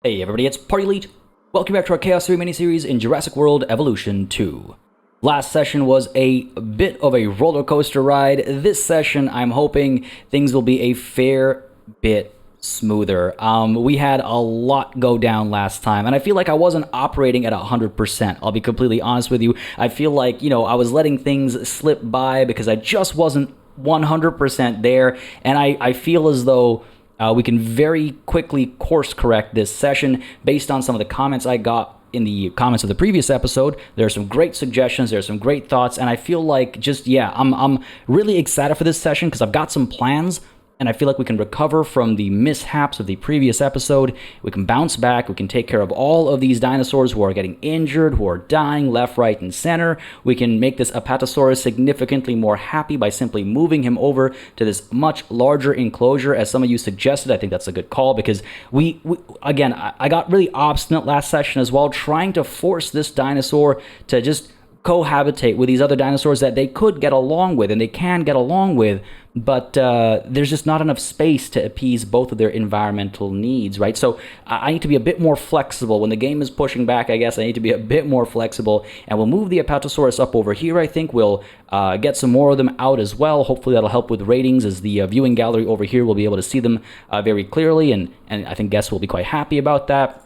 Hey everybody, it's PartyElite. Welcome back to our Chaos 3 miniseries in Jurassic World Evolution 2. Last session was a bit of a roller coaster ride. This session, I'm hoping things will be a fair bit smoother. We had a lot go down last time, and I feel like I wasn't operating at 100%. I'll be completely honest with you. I feel like, I was letting things slip by because I just wasn't 100% there, and I feel as though we can very quickly course correct this session based on some of the comments I got in the comments of the previous episode. There are some great suggestions, there are some great thoughts, and I feel like I'm really excited for this session because I've got some plans. And I feel like we can recover from the mishaps of the previous episode. We can bounce back. We can take care of all of these dinosaurs who are getting injured, who are dying left, right, and center. We can make this Apatosaurus significantly more happy by simply moving him over to this much larger enclosure, as some of you suggested. I think that's a good call because I got really obstinate last session as well, trying to force this dinosaur to just cohabitate with these other dinosaurs that they could get along with and they can get along with, but there's just not enough space to appease both of their environmental needs, right? So I need to be a bit more flexible. When the game is pushing back, I guess I need to be a bit more flexible, and we'll move the Apatosaurus up over here. I think we'll get some more of them out as well. Hopefully that'll help with ratings, as the viewing gallery over here will be able to see them very clearly, and I think guests will be quite happy about that.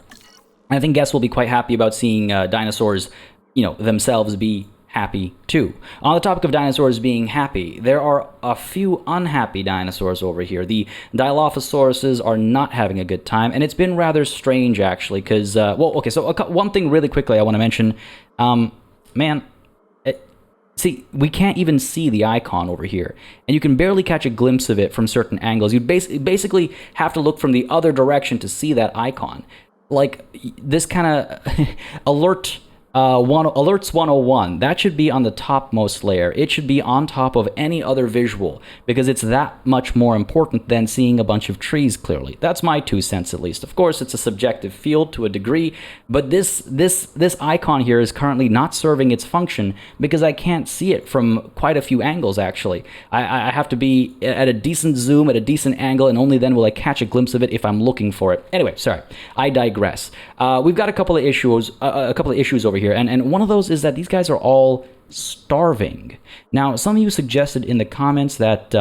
And I think guests will be quite happy about seeing dinosaurs themselves be happy too. On the topic of dinosaurs being happy, there are a few unhappy dinosaurs over here. The Dilophosauruses are not having a good time, and it's been rather strange actually, because, one thing really quickly I want to mention, see, we can't even see the icon over here, and you can barely catch a glimpse of it from certain angles. You basically have to look from the other direction to see that icon. Like, this kind of Alerts 101, that should be on the topmost layer. It should be on top of any other visual, because it's that much more important than seeing a bunch of trees clearly. That's my 2 cents at least. Of course, it's a subjective field to a degree, but this icon here is currently not serving its function because I can't see it from quite a few angles, actually. I have to be at a decent zoom, at a decent angle, and only then will I catch a glimpse of it if I'm looking for it. Anyway, sorry, I digress. We've got a couple of issues over here. And one of those is that these guys are all starving. Now, some of you suggested in the comments that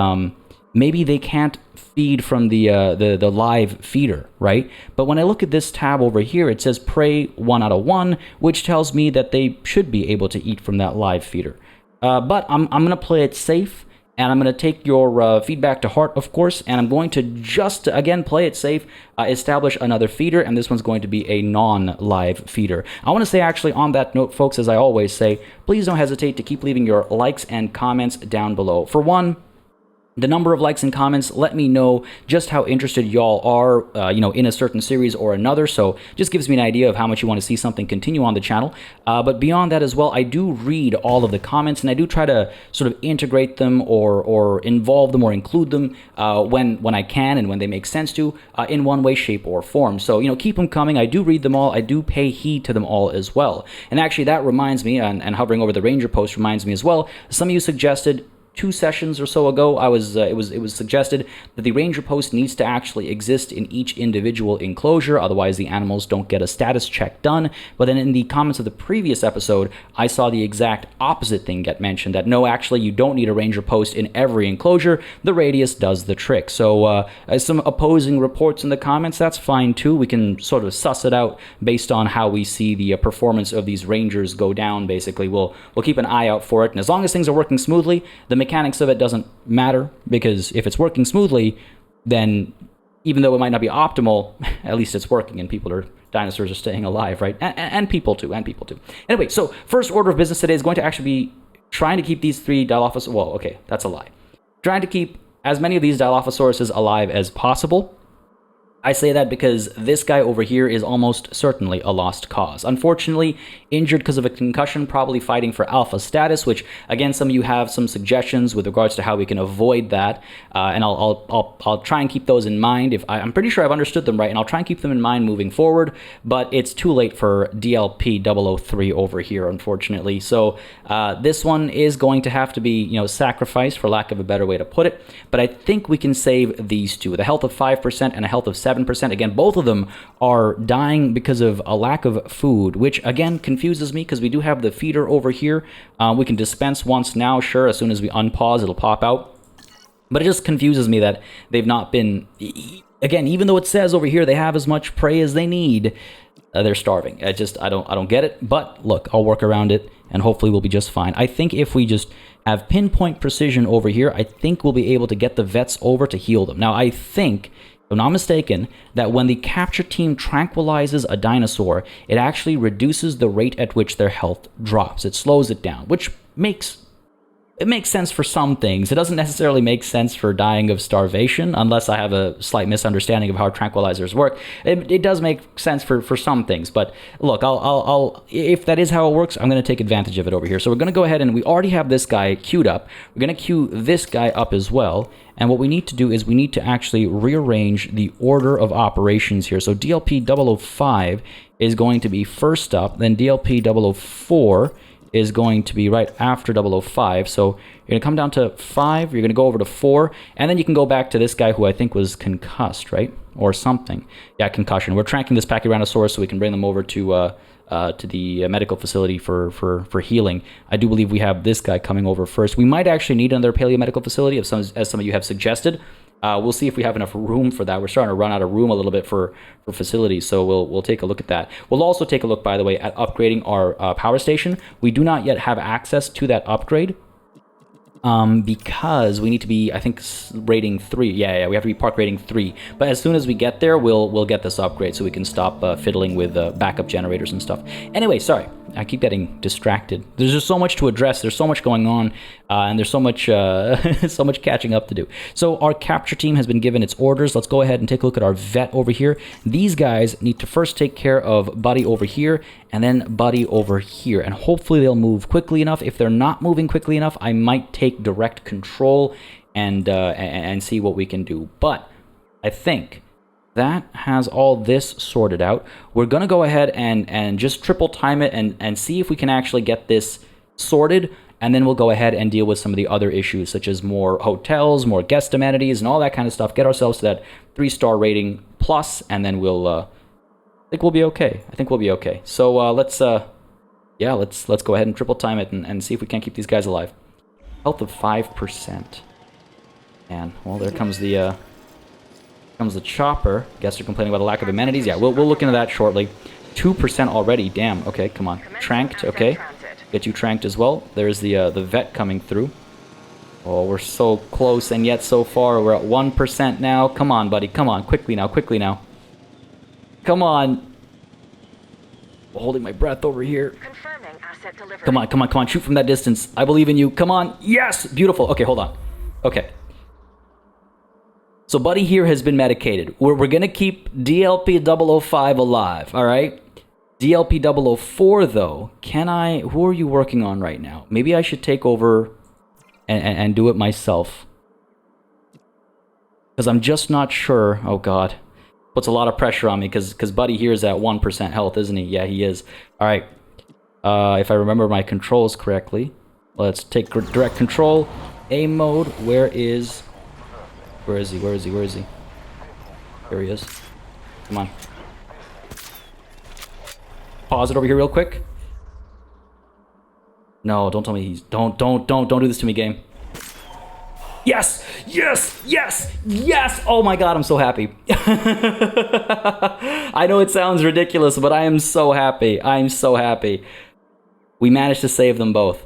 maybe they can't feed from the live feeder, right? But when I look at this tab over here, it says prey 1 out of 1, which tells me that they should be able to eat from that live feeder. But I'm going to play it safe, and I'm going to take your feedback to heart, of course, and I'm going to just, again, play it safe, establish another feeder, and this one's going to be a non-live feeder. I want to say, actually, on that note, folks, as I always say, please don't hesitate to keep leaving your likes and comments down below. For one, the number of likes and comments let me know just how interested y'all are, in a certain series or another. So just gives me an idea of how much you want to see something continue on the channel. But beyond that as well, I do read all of the comments, and I do try to sort of integrate them or involve them or include them when I can and when they make sense to, in one way, shape, or form. So, keep them coming. I do read them all. I do pay heed to them all as well. And actually, that reminds me, and hovering over the Ranger post reminds me as well, some of you suggested 2 sessions or so ago, it was suggested that the ranger post needs to actually exist in each individual enclosure, otherwise the animals don't get a status check done. But then in the comments of the previous episode, I saw the exact opposite thing get mentioned, that no, actually you don't need a ranger post in every enclosure, the radius does the trick. So some opposing reports in the comments, that's fine too. We can sort of suss it out based on how we see the performance of these rangers go down. Basically, we'll keep an eye out for it, and as long as things are working smoothly, the mechanics of it doesn't matter, because if it's working smoothly, then even though it might not be optimal, at least it's working, and dinosaurs are staying alive, right? And people too. Anyway, so first order of business today is going to actually be trying to keep these 3 Dilophosauruses, well, okay, that's a lie. Trying to keep as many of these Dilophosauruses alive as possible. I say that because this guy over here is almost certainly a lost cause. Unfortunately, injured because of a concussion, probably fighting for alpha status, which, again, some of you have some suggestions with regards to how we can avoid that, and I'll try and keep those in mind. I'm pretty sure I've understood them right, and I'll try and keep them in mind moving forward, but it's too late for DLP 003 over here, unfortunately. So this one is going to have to be, sacrificed, for lack of a better way to put it, but I think we can save these two. The health of 5% and a health of 7%. 7%. Again, both of them are dying because of a lack of food, which again confuses me because we do have the feeder over here. We can dispense once now, sure, as soon as we unpause, it'll pop out. But it just confuses me that they've not been... Again, even though it says over here they have as much prey as they need, they're starving. I don't get it. But look, I'll work around it, and hopefully we'll be just fine. I think if we just have pinpoint precision over here, I think we'll be able to get the vets over to heal them. Now, I think, if I'm not mistaken, that when the capture team tranquilizes a dinosaur, it actually reduces the rate at which their health drops. It slows it down, which makes sense for some things. It doesn't necessarily make sense for dying of starvation, unless I have a slight misunderstanding of how tranquilizers work. It does make sense for some things, but look, I'll if that is how it works, I'm going to take advantage of it over here. So we're going to go ahead and we already have this guy queued up. We're going to queue this guy up as well, and what we need to do is we need to actually rearrange the order of operations here. So DLP 005 is going to be first up, then DLP 004 is going to be right after 005. So you're going to come down to 5, you're going to go over to 4, and then you can go back to this guy who I think was concussed, right? Or something. Yeah, concussion. We're tracking this Pachyrhinosaurus so we can bring them over to the medical facility for healing. I do believe we have this guy coming over first. We might actually need another paleomedical facility, as some of you have suggested. We'll see if we have enough room for that. We're starting to run out of room a little bit for facilities, so we'll take a look at that. We'll also take a look, by the way, at upgrading our power station. We do not yet have access to that upgrade because we need to be, I think, rating 3. Yeah, we have to be park rating 3. But as soon as we get there, we'll get this upgrade so we can stop fiddling with backup generators and stuff. Anyway, sorry. I keep getting distracted. There's just so much to address. There's so much going on, and there's so much so much catching up to do. So our capture team has been given its orders. Let's go ahead and take a look at our vet over here. These guys need to first take care of Buddy over here, and then Buddy over here. And hopefully they'll move quickly enough. If they're not moving quickly enough, I might take direct control and see what we can do. But I think that has all this sorted out. We're going to go ahead and just triple time it and see if we can actually get this sorted, and then we'll go ahead and deal with some of the other issues, such as more hotels, more guest amenities, and all that kind of stuff. Get ourselves to that 3-star rating plus, and then I think we'll be okay. I think we'll be okay. So let's go ahead and triple time it and see if we can't keep these guys alive. Health of 5%. Man, well, there comes the chopper. Guess they're complaining about a lack of amenities. Yeah, we'll look into that shortly. 2% already. Damn. Okay, come on. Tranked. Okay, get you tranked as well. There's the vet coming through. Oh, we're so close, and yet so far we're at 1% now. Come on, buddy. Come on, quickly now. Quickly now. Come on. Holding my breath over here. Confirming asset delivery. Come on, come on, come on. Shoot from that distance. I believe in you. Come on. Yes. Beautiful. Okay, hold on. Okay. So Buddy here has been medicated. We're going to keep DLP 005 alive, all right? DLP 004, though, who are you working on right now? Maybe I should take over and do it myself. Because I'm just not sure. Oh, God. Puts a lot of pressure on me because Buddy here is at 1% health, isn't he? Yeah, he is. All right. If I remember my controls correctly, let's take direct control. A mode, where is he? Where is he? There he is. Come on. Pause it over here real quick. No, don't tell me he's... Don't do this to me, game. Yes! Yes! Yes! Yes! Oh my god, I'm so happy. I know it sounds ridiculous, but I am so happy. I'm so happy. We managed to save them both.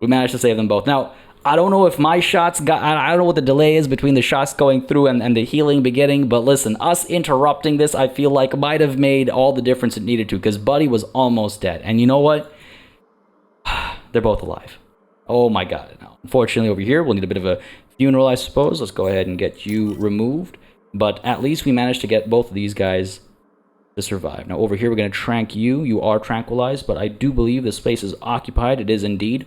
Now, I don't know if my shots got... I don't know what the delay is between the shots going through and the healing beginning, but listen, us interrupting this, I feel like, might have made all the difference it needed to, because Buddy was almost dead. And you know what? They're both alive. Oh my god. Now, unfortunately, over here, we'll need a bit of a funeral, I suppose. Let's go ahead and get you removed. But at least we managed to get both of these guys to survive. Now, over here, we're going to trank you. You are tranquilized, but I do believe this space is occupied. It is indeed.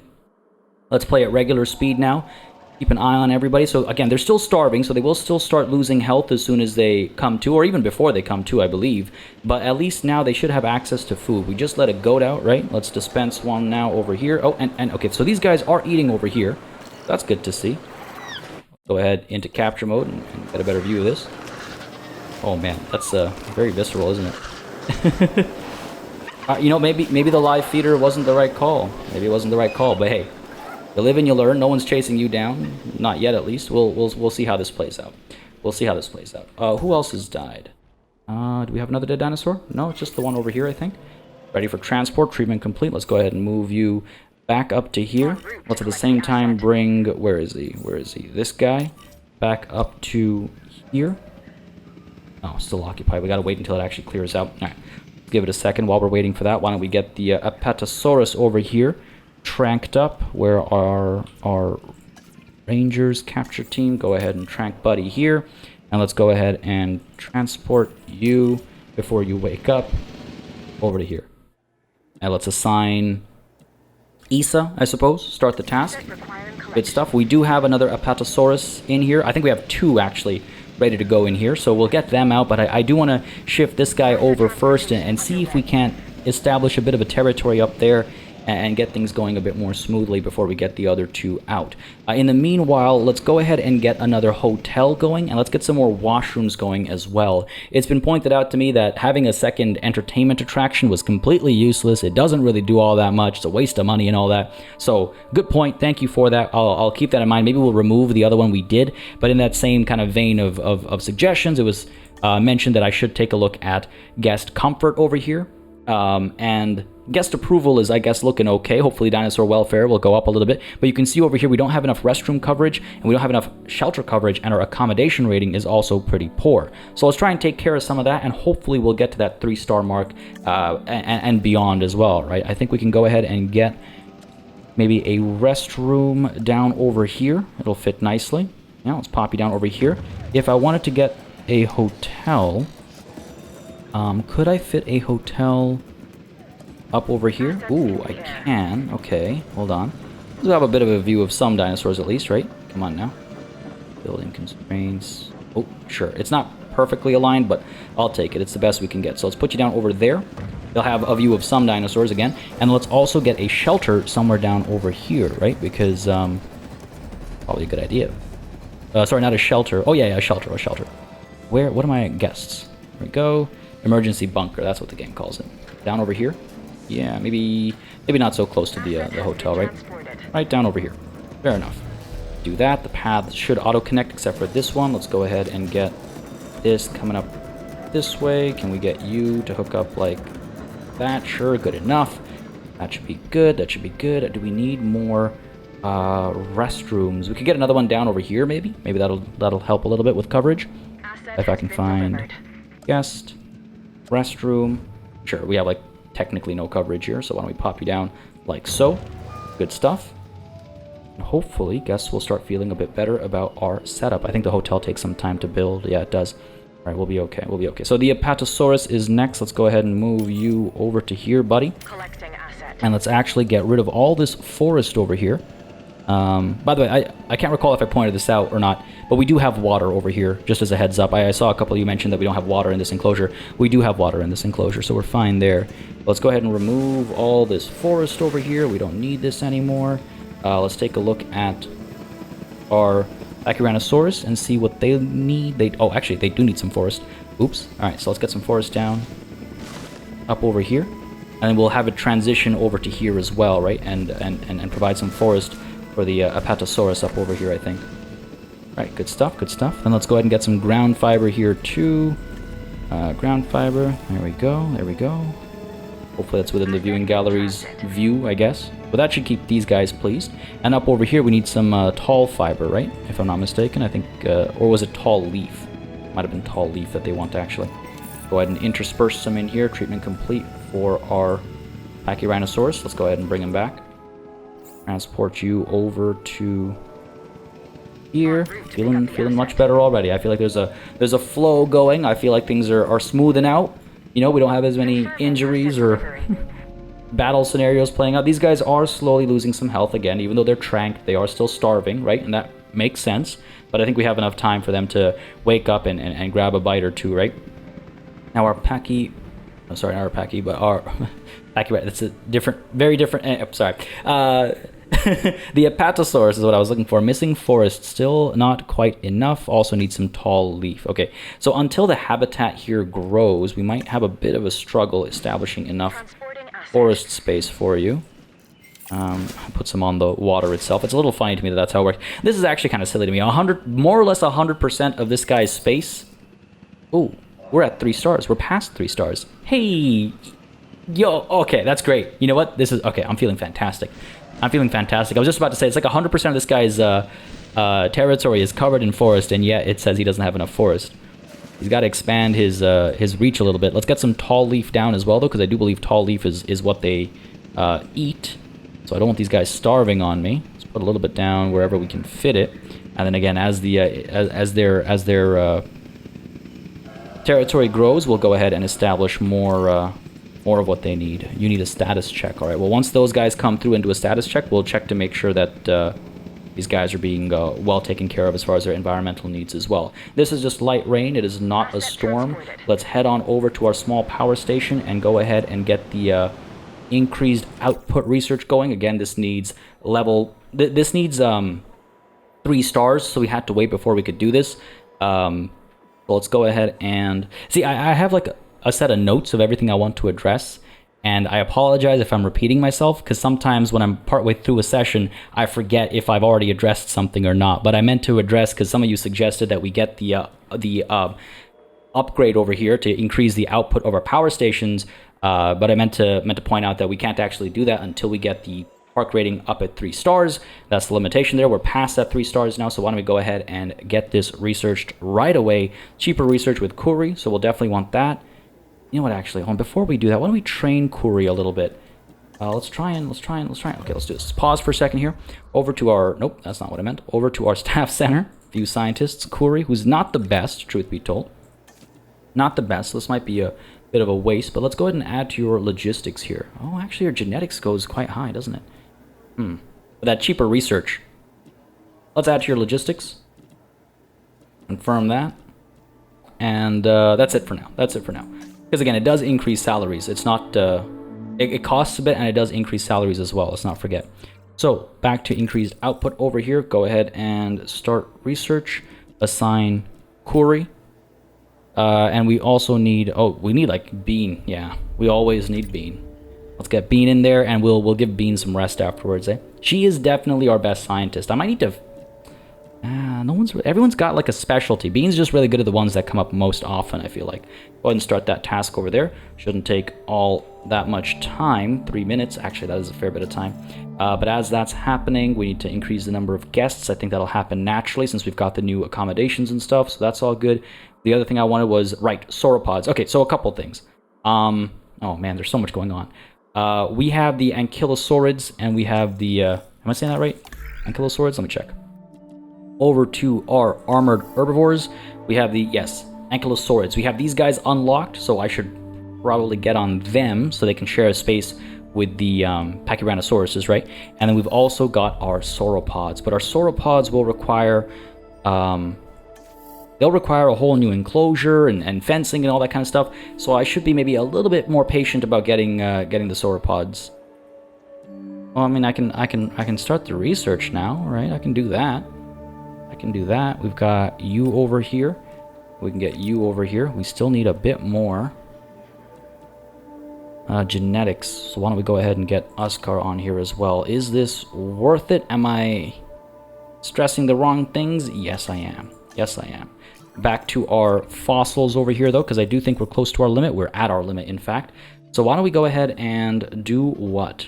Let's play at regular speed now. Keep an eye on everybody. So, again, they're still starving, so they will still start losing health as soon as they come to, or even before they come to, I believe. But at least now they should have access to food. We just let a goat out, right? Let's dispense one now over here. Oh, and okay, so these guys are eating over here. That's good to see. Go ahead into capture mode and get a better view of this. Oh man, that's very visceral, isn't it? You know, maybe the live feeder wasn't the right call. Maybe it wasn't the right call, but hey, you live and you learn. No one's chasing you down, not yet at least. We'll see how this plays out. We'll see how this plays out. Who else has died? Do we have another dead dinosaur? No, it's just the one over here, I think. Ready for transport, treatment complete. Let's go ahead and move you back up to here. Let's at the same time bring, where is he? Where is he? This guy back up to here. Oh, still occupied. We gotta wait until it actually clears out. All right, let's give it a second while we're waiting for that. Why don't we get the Apatosaurus over here, tranked up, where our Rangers capture team. Go ahead and trank Buddy here. And let's go ahead and transport you before you wake up over to here. And let's assign Issa, I suppose, start the task. Good stuff. We do have another Apatosaurus in here. I think we have two actually ready to go in here, so we'll get them out, but I do want to shift this guy over first and see if we can't establish a bit of a territory up there and get things going a bit more smoothly before we get the other two out. In the meanwhile, let's go ahead and get another hotel going, and let's get some more washrooms going as well. It's been pointed out to me that having a second entertainment attraction was completely useless. It doesn't really do all that much. It's a waste of money and all that. So, good point. Thank you for that. I'll keep that in mind. Maybe we'll remove the other one we did, but in that same kind of vein of suggestions, it was mentioned that I should take a look at guest comfort over here. And guest approval is, I guess, looking okay. Hopefully dinosaur welfare will go up a little bit. But you can see over here we don't have enough restroom coverage and we don't have enough shelter coverage, and our accommodation rating is also pretty poor. So let's try and take care of some of that, and hopefully we'll get to that 3-star mark and beyond as well, right? I think we can go ahead and get maybe a restroom down over here. It'll fit nicely. Now let's pop you down over here. If I wanted to get a hotel... could I fit a hotel up over here? Ooh, I can. Okay, hold on. Let's have a bit of a view of some dinosaurs at least, right? Come on now. Building constraints. Oh, sure. It's not perfectly aligned, but I'll take it. It's the best we can get. So let's put you down over there. They'll have a view of some dinosaurs again. And let's also get a shelter somewhere down over here, right? Because, probably a good idea. Sorry, not a shelter. Oh, yeah, a shelter, a shelter. Where? What are my guests? There we go. Emergency bunker, that's what the game calls it. Down over here? Yeah, maybe not so close to the hotel, right? Right down over here. Fair enough. Do that. The paths should auto-connect except for this one. Let's go ahead and get this coming up this way. Can we get you to hook up like that? Sure, good enough. That should be good. That should be good. Do we need more restrooms? We could get another one down over here, maybe. Maybe that'll help a little bit with coverage. If I can find guest. Restroom. Sure, we have like technically no coverage here, so why don't we pop you down like so. Good stuff. And hopefully guests will start feeling a bit better about our setup. I think the hotel takes some time to build. Yeah, it does. All right, we'll be okay. We'll be okay. So the Apatosaurus is next. Let's go ahead and move you over to here, buddy. Collecting asset. And let's actually get rid of all this forest over here. By the way, I can't recall if I pointed this out or not, but we do have water over here, just as a heads up. I saw a couple of you mention that we don't have water in this enclosure. We do have water in this enclosure, so we're fine there. Let's go ahead and remove all this forest over here. We don't need this anymore. Let's take a look at our Tyrannosaurus and see what they need. Oh, actually, they do need some forest. Oops. All right, so let's get some forest down up over here, and then we'll have it transition over to here as well, right? And provide some forest for the Apatosaurus up over here, I think. Alright, good stuff, good stuff. Then let's go ahead and get some ground fiber here too. Ground fiber, there we go, there we go. Hopefully that's within the viewing gallery's view, I guess. But that should keep these guys pleased. And up over here we need some tall fiber, right? If I'm not mistaken, I think, or was it tall leaf? Might have been tall leaf that they want actually. Go ahead and intersperse some in here. Treatment complete for our Tyrannosaurus. Let's go ahead and bring him back. Transport you over to here. Feeling much better already. I feel like there's a flow going. I feel like things are smoothing out. You know, we don't have as many injuries or battle scenarios playing out. These guys are slowly losing some health again, even though they're tranked. They are still starving, right? And that makes sense. But I think we have enough time for them to wake up and grab a bite or two, right? Now our Packy... Oh, sorry, not our Packy, but our... Packy, right, that's a different, very different... sorry. The Apatosaurus is what I was looking for. Missing forest, still not quite enough. Also need some tall leaf. Okay, so until the habitat here grows, we might have a bit of a struggle establishing enough forest space for you. Put some on the water itself. It's a little funny to me that that's how it works. This is actually kind of silly to me. 100, more or less 100% of this guy's space. Oh, we're at 3 stars. We're past 3 stars. Hey, yo, okay, that's great. You know what? This is okay. I'm feeling fantastic. I'm feeling fantastic. I was just about to say it's like 100% of this guy's territory is covered in forest, and yet it says he doesn't have enough forest. He's got to expand his reach a little bit. Let's get some tall leaf down as well, though, because I do believe tall leaf is what they eat. So I don't want these guys starving on me. Let's put a little bit down wherever we can fit it, and then again, as their territory grows, we'll go ahead and establish more of what they need. You need a status check. All right. Well, once those guys come through and do a status check, we'll check to make sure that these guys are being well taken care of as far as their environmental needs as well. This is just light rain. It is not a storm. Let's head on over to our small power station and go ahead and get the increased output research going. Again, this needs this needs 3 stars, so we had to wait before we could do this. So let's go ahead and see. I have like a set of notes of everything I want to address, and I apologize if I'm repeating myself, because sometimes when I'm partway through a session, I forget if I've already addressed something or not. But I meant to address, because some of you suggested that we get the upgrade over here to increase the output of our power stations. But I meant to point out that we can't actually do that until we get the park rating up at 3 stars. That's the limitation there. We're past that 3 stars now, so why don't we go ahead and get this researched right away. Cheaper research with Kuri, so we'll definitely want that. You know what, actually, hold on, before we do that, why don't we train Kuri a little bit? Let's try and. Okay, let's do this. Pause for a second here. Over to our, nope, that's not what I meant. Over to our staff center. Few scientists. Kuri, who's not the best, truth be told. Not the best. This might be a bit of a waste, but let's go ahead and add to your logistics here. Oh, actually, your genetics goes quite high, doesn't it? For that cheaper research. Let's add to your logistics. Confirm that. And that's it for now. That's it for now. Because again, it does increase salaries. It's not, it costs a bit, and it does increase salaries as well. Let's not forget. So back to increased output over here. Go ahead and start research. Assign Kuri. And we also need, we need like Bean. Yeah, we always need Bean. Let's get Bean in there, and we'll give Bean some rest afterwards. She is definitely our best scientist. I might need to. Everyone's got like a specialty. Bean's just really good at the ones that come up most often, I feel like. Go ahead and start that task over there. Shouldn't take all that much time. 3 minutes. Actually, that is a fair bit of time. But as that's happening, we need to increase the number of guests. I think that'll happen naturally since we've got the new accommodations and stuff. So that's all good. The other thing I wanted was, right, sauropods. Okay, so a couple things. Oh man, there's so much going on. We have the ankylosaurids, and we have the, am I saying that right? Ankylosaurids? Let me check. Over to our armored herbivores, we have the, yes, ankylosaurids. We have these guys unlocked, so I should probably get on them so they can share a space with the Pachyrhinosaurus, right? And then we've also got our sauropods, but our sauropods will require, they'll require a whole new enclosure and fencing and all that kind of stuff. So I should be maybe a little bit more patient about getting the sauropods. Well, I mean, I can start the research now, right? I can do that. We've got you over here. We can get you over here. We still need a bit more genetics. So why don't we go ahead and get Uskar on here as well? Is this worth it? Am I stressing the wrong things? Yes, I am. Yes, I am. Back to our fossils over here, though, because I do think we're close to our limit. We're at our limit, in fact. So why don't we go ahead and do what?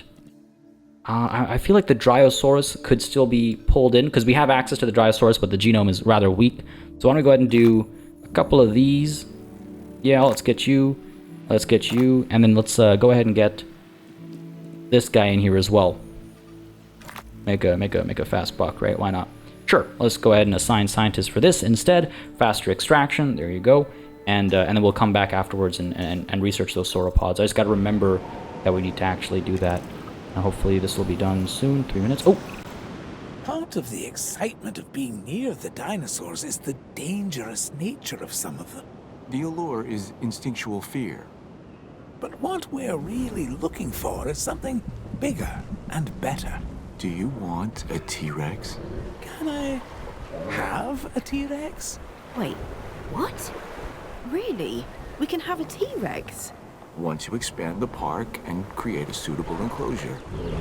I feel like the Dryosaurus could still be pulled in, because we have access to the Dryosaurus, but the genome is rather weak. So why don't we go ahead and do a couple of these. Yeah, let's get you. Let's get you. And then let's go ahead and get this guy in here as well. Make a fast buck, right? Why not? Sure, let's go ahead and assign scientists for this instead. Faster extraction, there you go. And then we'll come back afterwards and research those sauropods. I just got to remember that we need to actually do that. And hopefully this will be done soon. 3 minutes. Oh! Part of the excitement of being near the dinosaurs is the dangerous nature of some of them. The allure is instinctual fear. But what we're really looking for is something bigger and better. Do you want a T-Rex? Can I have a T-Rex? Wait, what? Really? We can have a T-Rex? Once you expand the park and create a suitable enclosure.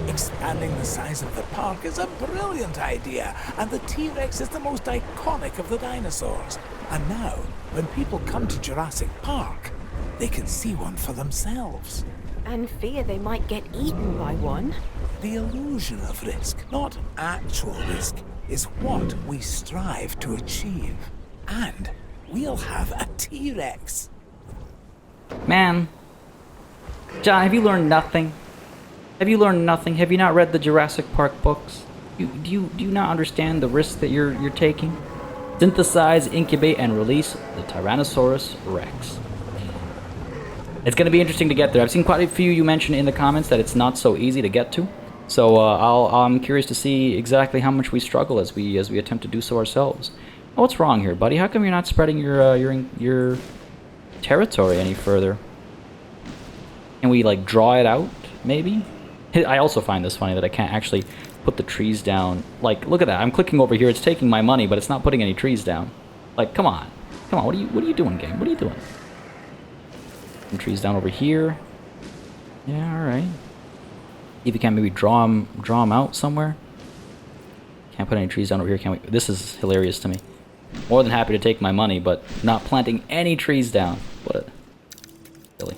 Expanding the size of the park is a brilliant idea, and the T-Rex is the most iconic of the dinosaurs. And now, when people come to Jurassic Park, they can see one for themselves. And fear they might get eaten by one. The illusion of risk, not actual risk, is what we strive to achieve. And we'll have a T-Rex. Man. John, have you learned nothing? Have you learned nothing? Have you not read the Jurassic Park books? Do you not understand the risk that you're taking? Synthesize, incubate, and release the Tyrannosaurus Rex. It's going to be interesting to get there. I've seen quite a few you mention in the comments that it's not so easy to get to. So I'm curious to see exactly how much we struggle as we attempt to do so ourselves. Oh, what's wrong here, buddy? How come you're not spreading your territory any further? Can we like draw it out, maybe? I also find this funny that I can't actually put the trees down. Like, look at that. I'm clicking over here. It's taking my money, but it's not putting any trees down. Like, come on. Come on. What are you doing, game? What are you doing? Some trees down over here. Yeah, all right. If you can maybe draw them out somewhere. Can't put any trees down over here, can we? This is hilarious to me. More than happy to take my money, but not planting any trees down. What a silly.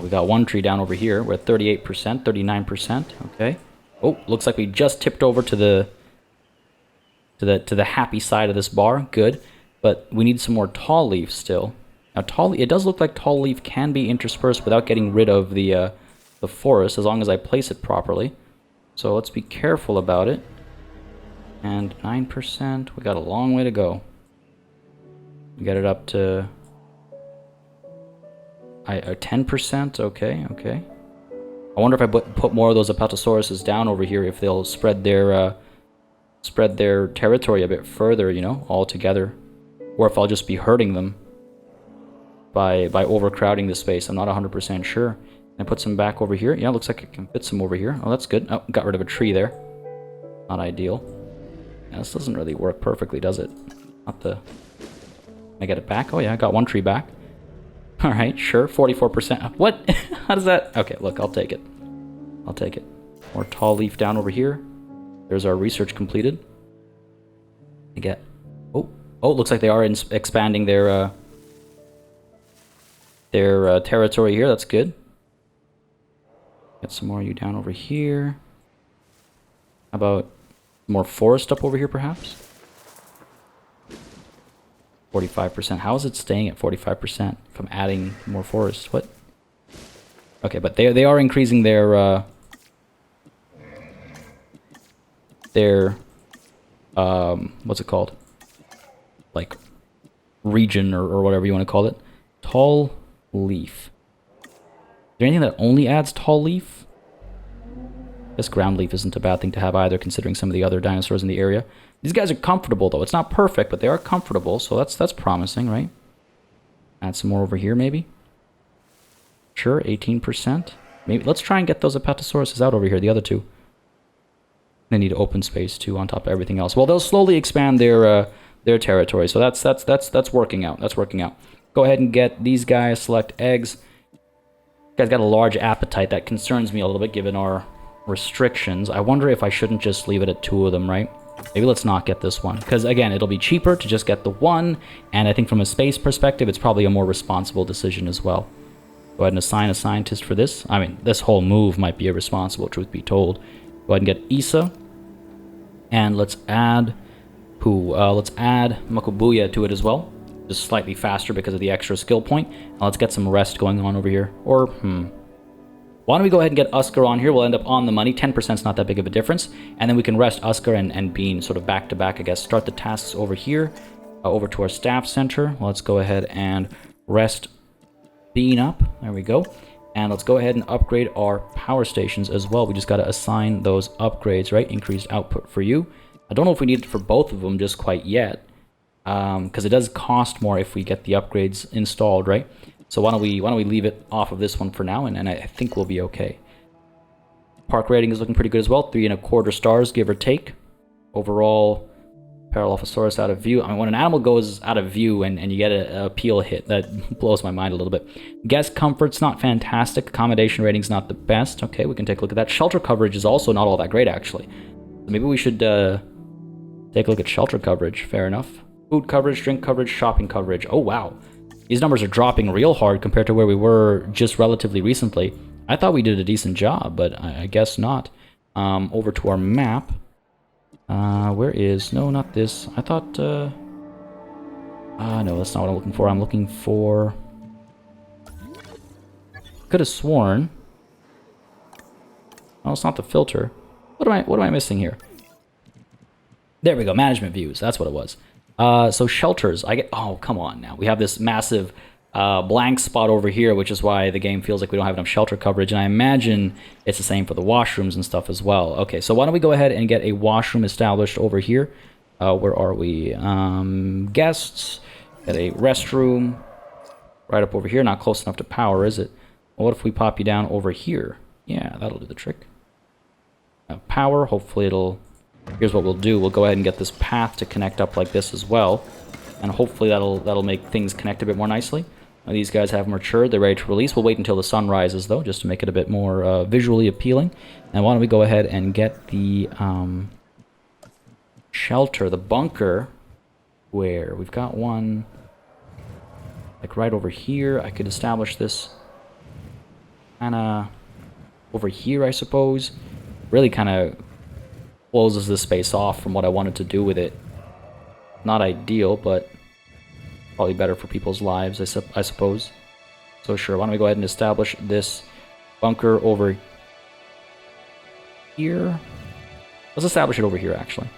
We got one tree down over here. We're at 38%, 39%. Okay. Oh, looks like we just tipped over to the happy side of this bar. Good. But we need some more tall leaf still. Now, it does look like tall leaf can be interspersed without getting rid of the forest, as long as I place it properly. So let's be careful about it. And 9%. We got a long way to go. We got it up to 10%. Okay, okay. I wonder if I put more of those Apatosauruses down over here, if they'll spread their territory a bit further, you know, all together, or if I'll just be hurting them by overcrowding the space. I'm not 100% sure. And put some back over here. Yeah, looks like I can fit some over here. Oh, that's good. Oh, got rid of a tree there. Not ideal. Yeah, this doesn't really work perfectly, does it? Not the... Can I get it back? Oh yeah, I got one tree back. Alright, sure. 44%. What? How does that... Okay, look, I'll take it. I'll take it. More tall leaf down over here. There's our research completed. I get... Oh, looks like they are expanding their territory here. That's good. Get some more of you down over here. How about more forest up over here, perhaps? 45%. How is it staying at 45% if I'm adding more forest? What? Okay, but they are increasing their what's it called? Like region or whatever you want to call it. Tall leaf. Is there anything that only adds tall leaf? I guess ground leaf isn't a bad thing to have either, considering some of the other dinosaurs in the area. These guys are comfortable, though. It's not perfect, but they are comfortable, so that's promising, right? Add some more over here, maybe? Sure, 18%. Maybe let's try and get those Apatosauruses out over here, the other two. They need open space, too, on top of everything else. Well, they'll slowly expand their territory, so that's working out. That's working out. Go ahead and get these guys, select eggs. Guy's got a large appetite. That concerns me a little bit, given our restrictions. I wonder if I shouldn't just leave it at 2 of them, right? Maybe let's not get this one, because again, it'll be cheaper to just get the one, and I think from a space perspective, it's probably a more responsible decision as well. Go ahead and assign a scientist for this. I mean, this whole move might be irresponsible, truth be told. Go ahead and get Issa, and let's add let's add Makubuya to it as well, just slightly faster because of the extra skill point. Now let's get some rest going on over here, or why don't we go ahead and get Usker on here? We'll end up on the money. 10% is not that big of a difference. And then we can rest Usker and Bean sort of back to back, I guess. Start the tasks over here, over to our staff center. Let's go ahead and rest Bean up. There we go. And let's go ahead and upgrade our power stations as well. We just got to assign those upgrades, right? Increased output for you. I don't know if we need it for both of them just quite yet, because it does cost more if we get the upgrades installed, right? So why don't we leave it off of this one for now, and I think we'll be okay. Park rating is looking pretty good as well. 3.25 stars, give or take. Overall, Apatosaurus out of view. I mean, when an animal goes out of view and you get a peel hit, that blows my mind a little bit. Guest comfort's not fantastic. Accommodation rating's not the best. Okay, we can take a look at that. Shelter coverage is also not all that great, actually. So maybe we should take a look at shelter coverage. Fair enough. Food coverage, drink coverage, shopping coverage. Oh, wow. These numbers are dropping real hard compared to where we were just relatively recently. I thought we did a decent job, but I guess not. Over to our map. Where is... No, not this. I thought... no, that's not what I'm looking for. I'm looking for... Could have sworn... Oh, it's not the filter. What am I missing here? There we go. Management views. That's what it was. So shelters. I get... Oh, come on now. We have this massive blank spot over here, which is why the game feels like we don't have enough shelter coverage. And I imagine it's the same for the washrooms and stuff as well. Okay, so why don't we go ahead and get a washroom established over here. Where are we? Guests. Get a restroom. Right up over here. Not close enough to power, is it? Well, what if we pop you down over here? Yeah, that'll do the trick. Power. Hopefully it'll... Here's what we'll do. We'll go ahead and get this path to connect up like this as well. And hopefully that'll make things connect a bit more nicely. Now, these guys have matured. They're ready to release. We'll wait until the sun rises, though, just to make it a bit more visually appealing. And why don't we go ahead and get the shelter, the bunker, where we've got one like right over here. I could establish this kind of over here, I suppose. Really kind of closes this space off from what I wanted to do with it. Not ideal, but probably better for people's lives, I suppose. So sure, why don't we go ahead and establish this bunker over here? Let's establish it over here, actually.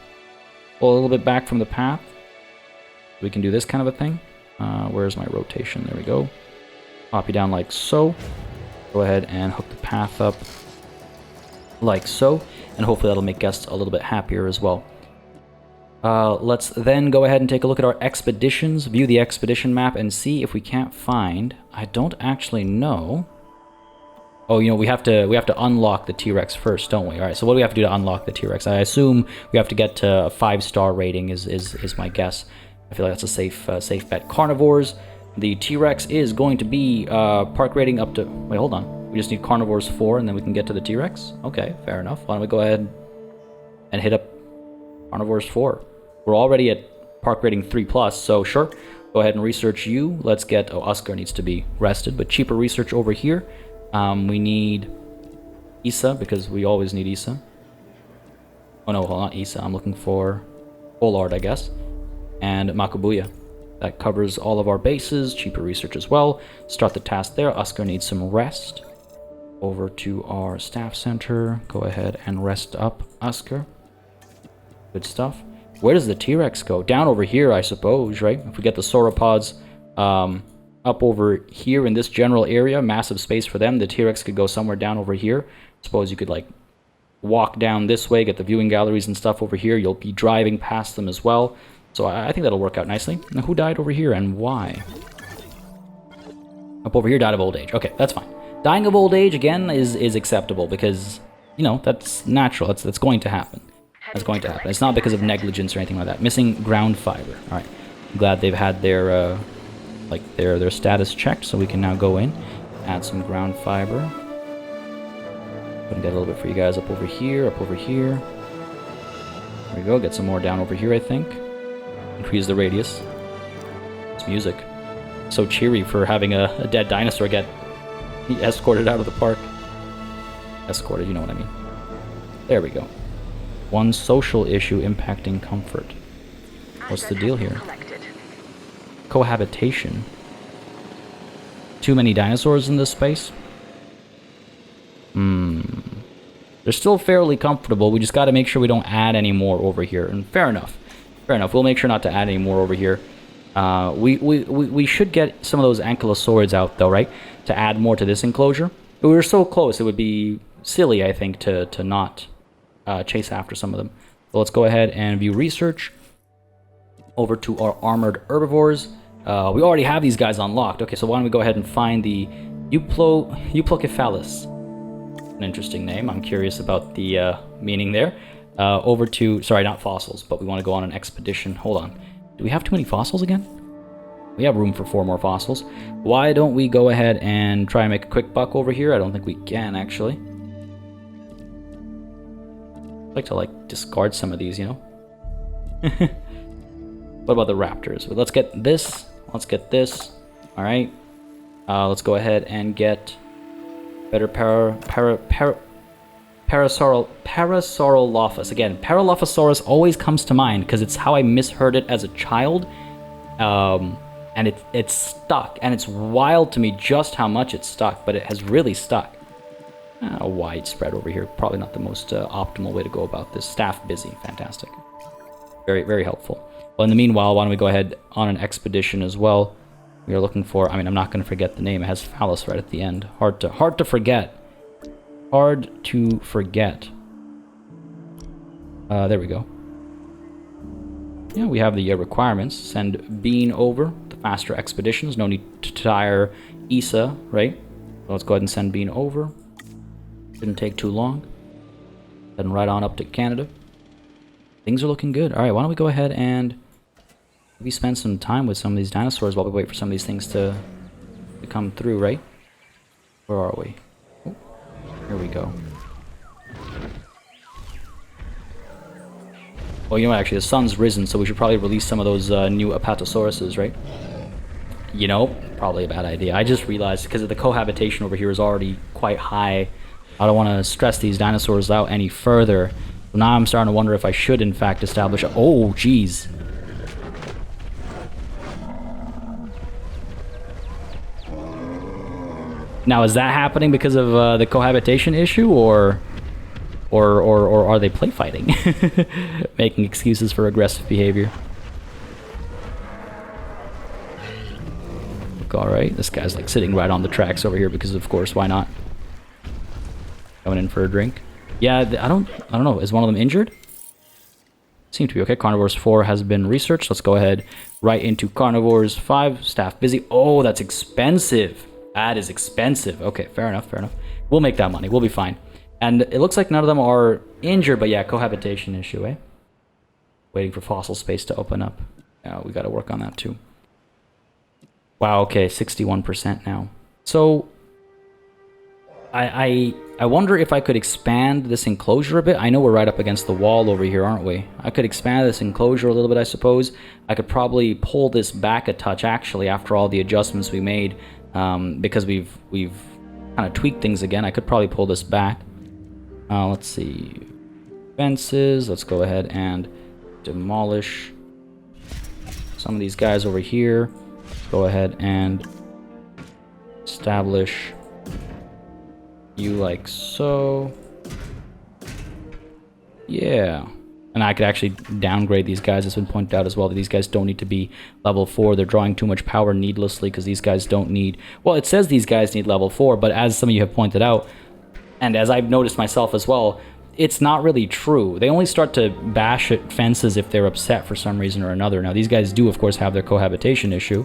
Pull a little bit back from the path. We can do this kind of a thing. Where's my rotation? There we go. Pop you down like so. Go ahead and hook the path up like so. And hopefully that'll make guests a little bit happier as well. Let's then go ahead and take a look at our expeditions, view the expedition map, and see if we can't find... I don't actually know. Oh, you know, we have to unlock the T-Rex first, don't we? All right, so what do we have to do to unlock the T-Rex? I assume we have to get to a 5-star rating is my guess. I feel like that's a safe bet. Carnivores. The T-Rex is going to be park rating up to... Wait, hold on. We just need Carnivores 4, and then we can get to the T-Rex? Okay, fair enough. Why don't we go ahead and hit up Carnivores 4? We're already at park rating 3+, so sure. Go ahead and research you. Let's get... Oh, Oscar needs to be rested, but cheaper research over here. We need Issa, because we always need Issa. Oh no, hold on, not Issa. I'm looking for Pollard, I guess. And Makabuya. That covers all of our bases. Cheaper research as well. Start the task there. Oscar needs some rest. Over to our staff center. Go ahead and rest up, Oscar. Good stuff. Where does the T-Rex go? Down over here, I suppose, right? If we get the sauropods up over here in this general area, massive space for them, the T-Rex could go somewhere down over here. Suppose you could, like, walk down this way, get the viewing galleries and stuff over here. You'll be driving past them as well. So I think that'll work out nicely. Now, who died over here and why? Up over here, died of old age. Okay, that's fine. Dying of old age, again, is acceptable because, you know, that's natural. That's going to happen. That's going to happen. It's not because of negligence or anything like that. Missing ground fiber. All right. I'm glad they've had their their status checked, so we can now go in, add some ground fiber. Gonna get a little bit for you guys up over here, up over here. There we go. Get some more down over here, I think. Increase the radius. It's music. So cheery for having a dead dinosaur get escorted out of the park. Escorted, you know what I mean. There we go. One social issue impacting comfort. What's the deal here? Cohabitation. Too many dinosaurs in this space? They're still fairly comfortable. We just got to make sure we don't add any more over here. And fair enough. Fair enough. We'll make sure not to add any more over here. We should get some of those ankylosaurids out, though, right? To add more to this enclosure. But we were so close, it would be silly, I think, to not chase after some of them. So let's go ahead and view research. Over to our armored herbivores. We already have these guys unlocked. Okay, so why don't we go ahead and find the Euplocephalus. An interesting name. I'm curious about the meaning there. Over to, sorry, not fossils, but we want to go on an expedition. Hold on. Do we have too many fossils again? We have room for 4 more fossils. Why don't we go ahead and try and make a quick buck over here? I don't think we can, actually. I'd like to, like, discard some of these, you know? What about the raptors? Well, let's get this. Let's get this. All right. Let's go ahead and get better Parasaurolophus. Again, Paralophosaurus always comes to mind because it's how I misheard it as a child. And it's stuck, and it's wild to me just how much it's stuck, but it has really stuck. Widespread over here. Probably not the most optimal way to go about this. Staff busy. Fantastic. Very, very helpful. Well, in the meanwhile, why don't we go ahead on an expedition as well. We are looking for, I mean, I'm not going to forget the name. It has phallus right at the end. Hard to forget. Hard to forget. There we go. Yeah, we have the requirements. Send Bean over. The faster expeditions. No need to tire Issa, right? So let's go ahead and send Bean over. Didn't take too long. Heading right on up to Canada. Things are looking good. Alright, why don't we go ahead and maybe spend some time with some of these dinosaurs while we wait for some of these things to come through, right? Where are we? Oh, here we go. Well, you know what, actually, the sun's risen, so we should probably release some of those new Apatosauruses, right? You know, probably a bad idea. I just realized, because the cohabitation over here is already quite high, I don't want to stress these dinosaurs out any further. So now I'm starting to wonder if I should, in fact, establish a... Oh, jeez. Now, is that happening because of the cohabitation issue, or are they play fighting? Making excuses for aggressive behavior. Look, alright, this guy's like sitting right on the tracks over here because, of course, why not? Going in for a drink. Yeah, I don't know. Is one of them injured? Seem to be okay. Carnivores 4 has been researched. Let's go ahead right into Carnivores 5. Staff busy. Oh, that's expensive. That is expensive. Okay, fair enough, fair enough. We'll make that money. We'll be fine. And it looks like none of them are injured, but yeah, cohabitation issue, eh? Waiting for fossil space to open up. Yeah, we got to work on that too. Wow, okay, 61% now. So, I wonder if I could expand this enclosure a bit. I know we're right up against the wall over here, aren't we? I could expand this enclosure a little bit, I suppose. I could probably pull this back a touch, actually, after all the adjustments we made. Because we've kind of tweaked things again. I could probably pull this back. Let's see. Fences. Let's go ahead and demolish some of these guys over here. Go ahead and establish you like so. Yeah. And I could actually downgrade these guys. It's been pointed out as well that these guys don't need to be level 4. They're drawing too much power needlessly because these guys don't need... Well, it says these guys need level 4, but as some of you have pointed out, and as I've noticed myself as well, it's not really true. They only start to bash at fences if they're upset for some reason or another. Now, these guys do, of course, have their cohabitation issue.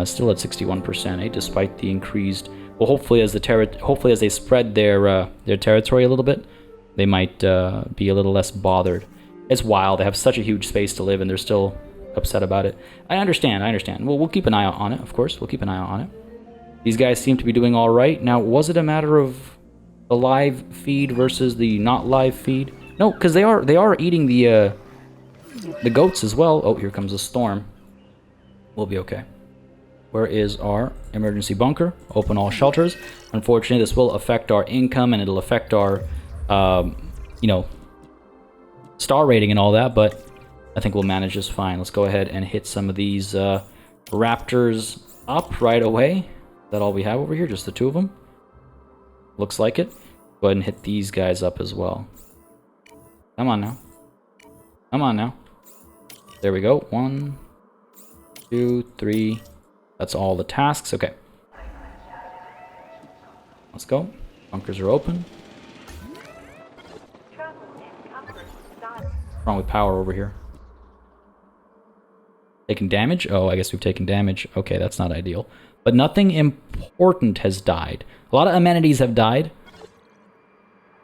Still at 61%, eh? Despite the increased... Well, hopefully as they spread their territory a little bit, they might be a little less bothered. It's wild. They have such a huge space to live, and they're still upset about it. I understand. Well, we'll keep an eye out on it, of course. We'll keep an eye out on it. These guys seem to be doing all right. Now, was it a matter of the live feed versus the not live feed? No, because they are eating the goats as well. Oh, here comes a storm. We'll be okay. Where is our emergency bunker? Open all shelters. Unfortunately, this will affect our income, and it'll affect our... you know, star rating and all that, but I think we'll manage this fine. Let's go ahead and hit some of these raptors up right away. Is that all we have over here? Just the 2 of them? Looks like it. Go ahead and hit these guys up as well. Come on now. Come on now. There we go. 1, 2, 3. That's all the tasks. Okay. Let's go. Bunkers are open. What's wrong with power over here? Taking damage? Oh, I guess we've taken damage. Okay, that's not ideal. But nothing important has died. A lot of amenities have died.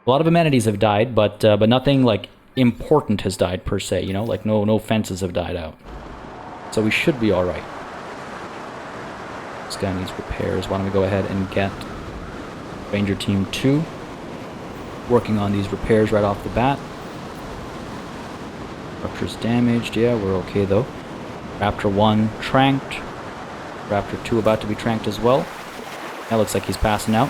A lot of amenities have died, but nothing like important has died per se. You know, like no fences have died out. So we should be all right. This guy needs repairs. Why don't we go ahead and get Ranger Team 2 working on these repairs right off the bat. Structure's damaged. Yeah, we're okay though. Raptor 1 tranked. Raptor 2 about to be tranked as well. That looks like he's passing out.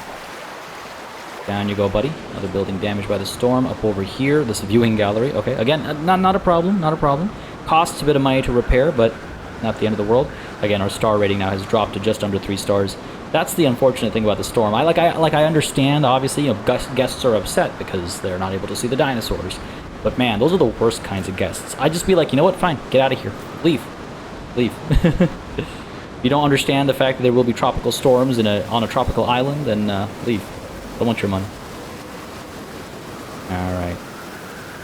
Down you go, buddy. Another building damaged by the storm. Up over here, this viewing gallery. Okay, again, not a problem, not a problem. Costs a bit of money to repair, but not the end of the world. Again, our star rating now has dropped to just under 3 stars. That's the unfortunate thing about the storm. I understand, obviously, you know, guests are upset because they're not able to see the dinosaurs. But man, those are the worst kinds of guests. I'd just be like, you know what? Fine, get out of here. Leave. Leave. You don't understand the fact that there will be tropical storms on a tropical island, then leave. Don't want your money. Alright.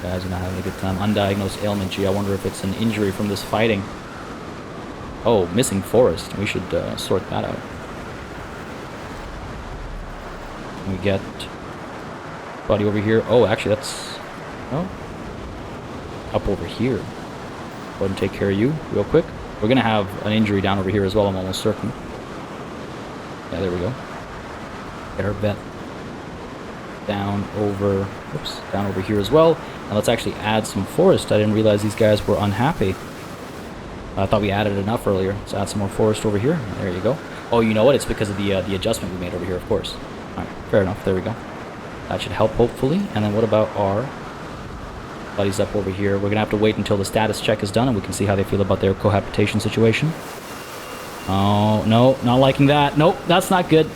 Guys are not having a good time. Undiagnosed ailment. Gee, I wonder if it's an injury from this fighting. Oh, missing forest. We should sort that out. We get buddy over here. Oh, actually, that's... Oh. Up over here. Go ahead and take care of you real quick. We're going to have an injury down over here as well, I'm almost certain. Yeah, there we go. Get our vet down over here as well. And let's actually add some forest. I didn't realize these guys were unhappy. I thought we added enough earlier. Let's add some more forest over here. There you go. Oh, you know what? It's because of the adjustment we made over here, of course. Alright, fair enough. There we go. That should help, hopefully. And then what about our buddies up over here? We're going to have to wait until the status check is done and we can see how they feel about their cohabitation situation. Oh, no, not liking that. Nope, that's not good.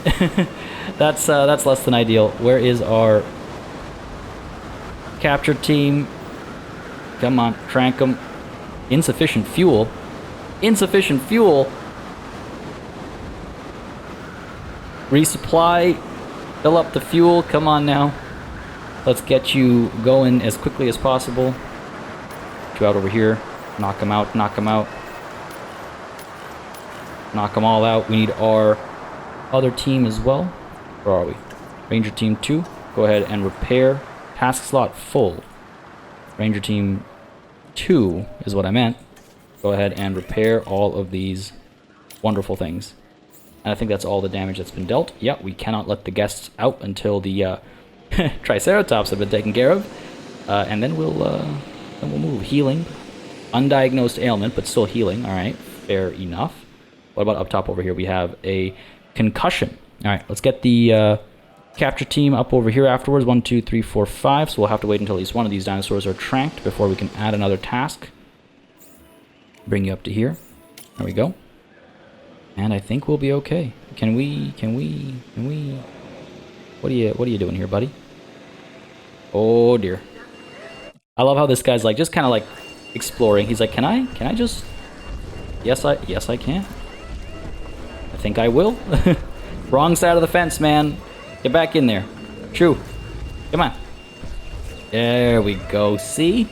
That's less than ideal. Where is our capture team? Come on, trank them. Insufficient fuel. Insufficient fuel. Resupply. Fill up the fuel. Come on now. Let's get you going as quickly as possible. Get you out over here. Knock them out. Knock them out. Knock them all out. We need our other team as well. Where are we? Ranger Team 2. Go ahead and repair. Task slot full. Ranger Team 2 is what I meant. Go ahead and repair all of these wonderful things. And I think that's all the damage that's been dealt. Yeah, we cannot let the guests out until the Triceratops have been taken care of. And then we'll move. Healing. Undiagnosed ailment, but still healing. Alright, fair enough. What about up top over here? We have a concussion. Alright, let's get the capture team up over here afterwards. 1, 2, 3, 4, 5. So we'll have to wait until at least one of these dinosaurs are tranked before we can add another task. Bring you up to here. There we go. And I think we'll be okay. Can we... What are you doing here, buddy? Oh dear. I love how this guy's like just kind of like exploring. He's like, can I just... Yes, I can. I think I will. Wrong side of the fence, man. Get back in there. Shoo. Come on. There we go. See?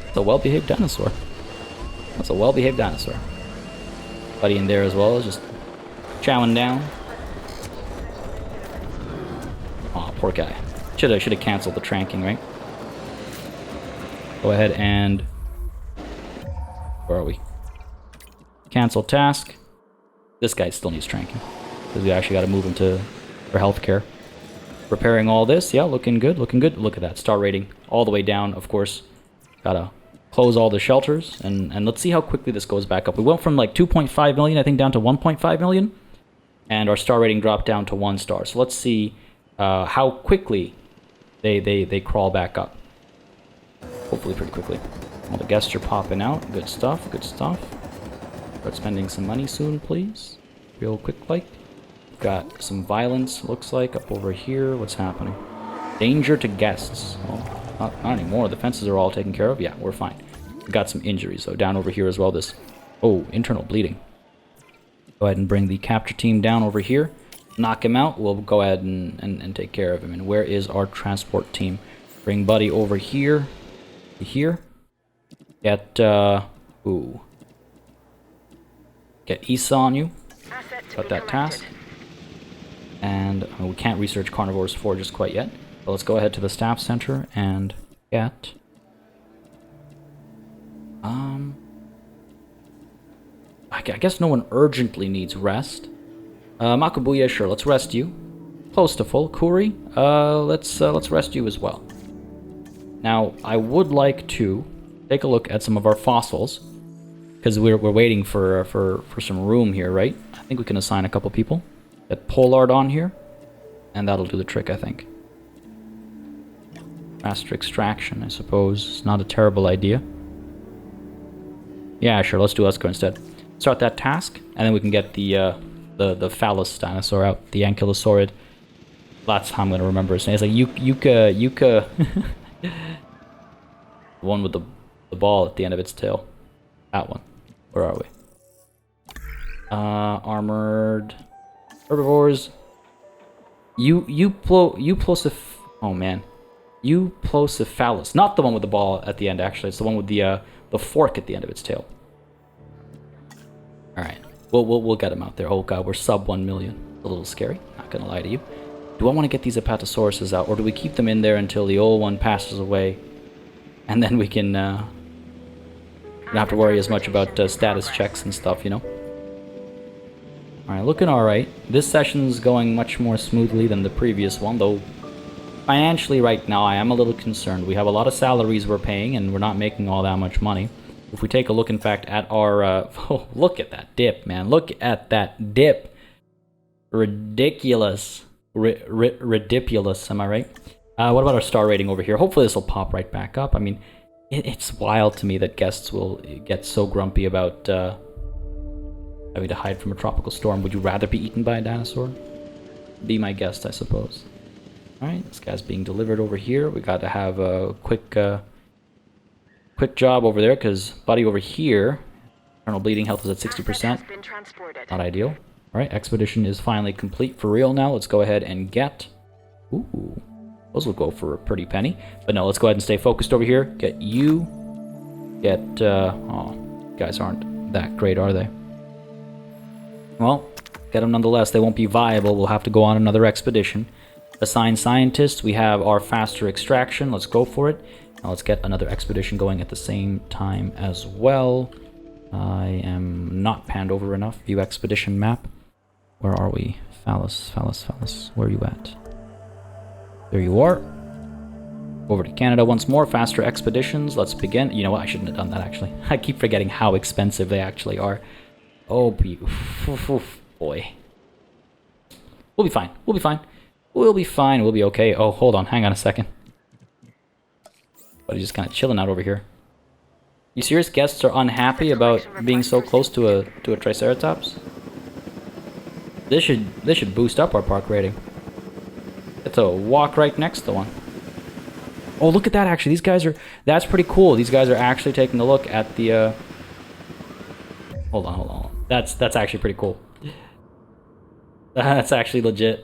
It's a well-behaved dinosaur. That's a well-behaved dinosaur. Buddy in there as well, just chowing down. Aw, poor guy. Should have canceled the tranking, right? Go ahead and... Where are we? Cancel task. This guy still needs tranking. Because we actually got to move him for healthcare. Repairing all this. Yeah, looking good, looking good. Look at that. Star rating all the way down, of course. Gotta close all the shelters. And let's see how quickly this goes back up. We went from like 2.5 million, I think, down to 1.5 million. And our star rating dropped down to 1 star. So let's see how quickly they crawl back up. Hopefully pretty quickly. All the guests are popping out. Good stuff, good stuff. Start spending some money soon, please. Real quick like. Got some violence, looks like, up over here. What's happening? Danger to guests. Oh, not anymore. The fences are all taken care of. Yeah, we're fine. We got some injuries, so down over here as well. This... Oh, internal bleeding. Go ahead and bring the capture team down over here. Knock him out. We'll go ahead and take care of him. And where is our transport team? Bring Buddy over here. Here. Get, ooh. Get Issa on you. Got that task. And we can't research Carnivores 4 just quite yet. So let's go ahead to the staff center and get... I guess no one urgently needs rest. Makabuya, sure, let's rest you. Close to full. Kuri, let's rest you as well. Now, I would like to take a look at some of our fossils, because we're waiting for some room here, right? I think we can assign a couple people. Get Pollard on here, and that'll do the trick, I think. Faster extraction, I suppose, not a terrible idea. Yeah, sure, let's do Usker instead. Start that task, and then we can get the phallus dinosaur out, the ankylosaurid. That's how I'm gonna remember his name. It's like Yuka. The one with the ball at the end of its tail. That one. Where are we? Armored herbivores. Oh man. Euplosiphalus. Not the one with the ball at the end, actually. It's the one with the fork at the end of its tail. Alright. We'll get him out there. Oh god, we're sub 1 million. A little scary, not gonna lie to you. Do I want to get these Apatosauruses out, or do we keep them in there until the old one passes away? And then we can, don't have to worry as much about status checks and stuff, you know? Alright, looking alright. This session's going much more smoothly than the previous one, though financially right now I am a little concerned. We have a lot of salaries we're paying, and we're not making all that much money. If we take a look, in fact, at our... oh, look at that dip, man. Look at that dip. Ridiculous. Ridiculous, am I right? What about our star rating over here? Hopefully this will pop right back up. I mean, it's wild to me that guests will get so grumpy about having to hide from a tropical storm. Would you rather be eaten by a dinosaur? Be my guest, I suppose. Alright, this guy's being delivered over here. We got to have a quick job over there, because buddy over here, internal bleeding health is at 60%. Not ideal. Alright, expedition is finally complete for real now. Let's go ahead and get... Ooh, those will go for a pretty penny. But no, let's go ahead and stay focused over here. Get you. Get, oh, guys aren't that great, are they? Well, get them nonetheless. They won't be viable. We'll have to go on another expedition. Assign scientists. We have our faster extraction. Let's go for it. Now let's get another expedition going at the same time as well. I am not panned over enough. View expedition map. Where are we? Phallus. Where are you at? There you are. Over to Canada once more. Faster expeditions. Let's begin. You know what? I shouldn't have done that, actually. I keep forgetting how expensive they actually are. Oh, boy. We'll be fine. We'll be fine. We'll be fine. We'll be okay. Oh, hold on. Hang on a second. But he's just kind of chilling out over here. You serious? Guests are unhappy about being so close to a Triceratops? This should boost up our park rating. It's a walk right next to one. Oh, look at that, actually. These guys are... That's pretty cool. These guys are actually taking a look at the... Hold on. That's actually pretty cool. That's actually legit.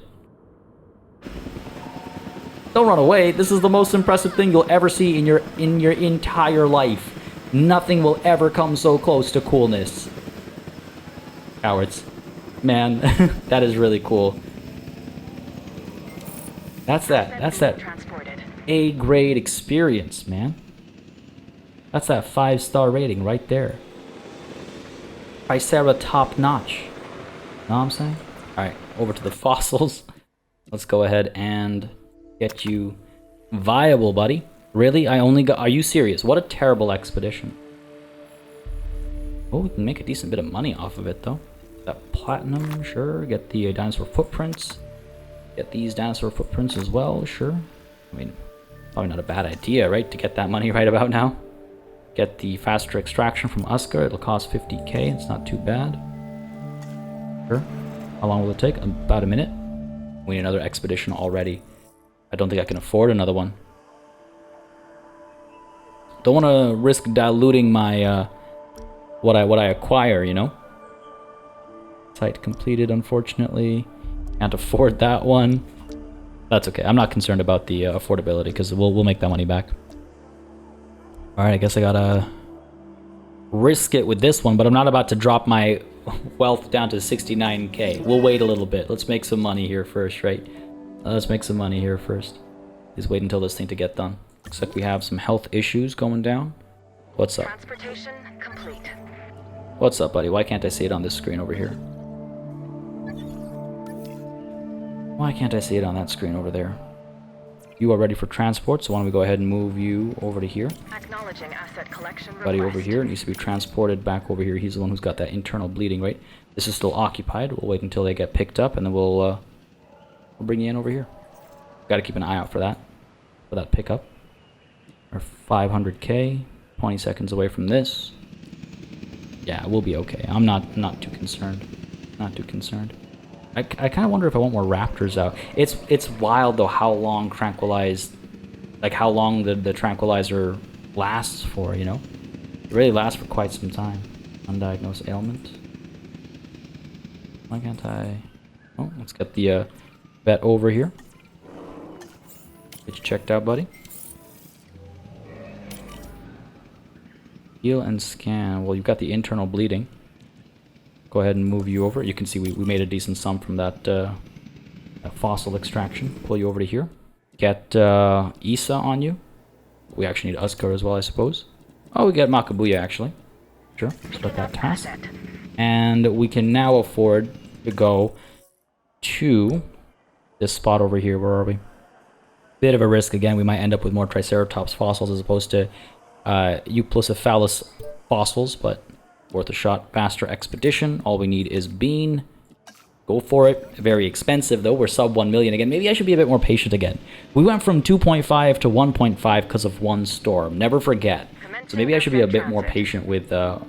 Don't run away. This is the most impressive thing you'll ever see in your entire life. Nothing will ever come so close to coolness. Cowards. Man, that is really cool. That's that A-grade experience, man. That's that 5-star rating right there. Tricera top notch. Know what I'm saying? Alright, over to the fossils. Let's go ahead and get you viable, buddy. Really? I only got... Are you serious? What a terrible expedition. Oh, we can make a decent bit of money off of it, though. That platinum, sure. Get the dinosaur footprints. Get these dinosaur footprints as well, sure. I mean, probably not a bad idea, right? To get that money right about now. Get the faster extraction from Usker. It'll cost 50k. It's not too bad. Sure. How long will it take? About a minute. We need another expedition already. I don't think I can afford another one. Don't want to risk diluting my what I acquire, you know. Site completed, unfortunately. Can't afford that one. That's okay. I'm not concerned about the affordability, because we'll make that money back. All right, I guess I gotta risk it with this one, but I'm not about to drop my wealth down to 69k. We'll wait a little bit. Let's make some money here first, right? Let's make some money here first. Is wait until this thing to get done. Looks like we have some health issues going down. What's up? Transportation complete. What's up, buddy? Why can't I see it on this screen over here? Why can't I see it on that screen over there? You are ready for transport, so why don't we go ahead and move you over to here. Acknowledging asset collection Buddy over request. here needs to be transported back over here. He's the one who's got that internal bleeding, right? This is still occupied. We'll wait until they get picked up, and then we'll bring you in over here. Got to keep an eye out for that pickup. We're 500k, 20 seconds away from this. Yeah, we'll be okay. I'm not too concerned. Not too concerned. I kind of wonder if I want more raptors out. It's wild though how long how long the tranquilizer lasts for, you know? It really lasts for quite some time. Undiagnosed ailment. Why can't I? Oh, let's get the vet over here. Get you checked out, buddy. Heal and scan. Well, you've got the internal bleeding. Go ahead and move you over. You can see we made a decent sum from that fossil extraction. Pull you over to here. Get Issa on you. We actually need Uskar as well, I suppose. Oh, we get Makabuya, actually. Sure, start that task. And we can now afford to go to this spot over here. Where are we? Bit of a risk again. We might end up with more Triceratops fossils as opposed to Euplocephalus fossils, but worth a shot. Faster expedition. All we need is bean. Go for it. Very expensive though. We're sub 1 million again. Maybe I should be a bit more patient again. We went from 2.5 to 1.5 because of one storm. Never forget. So maybe I should be a bit more patient with how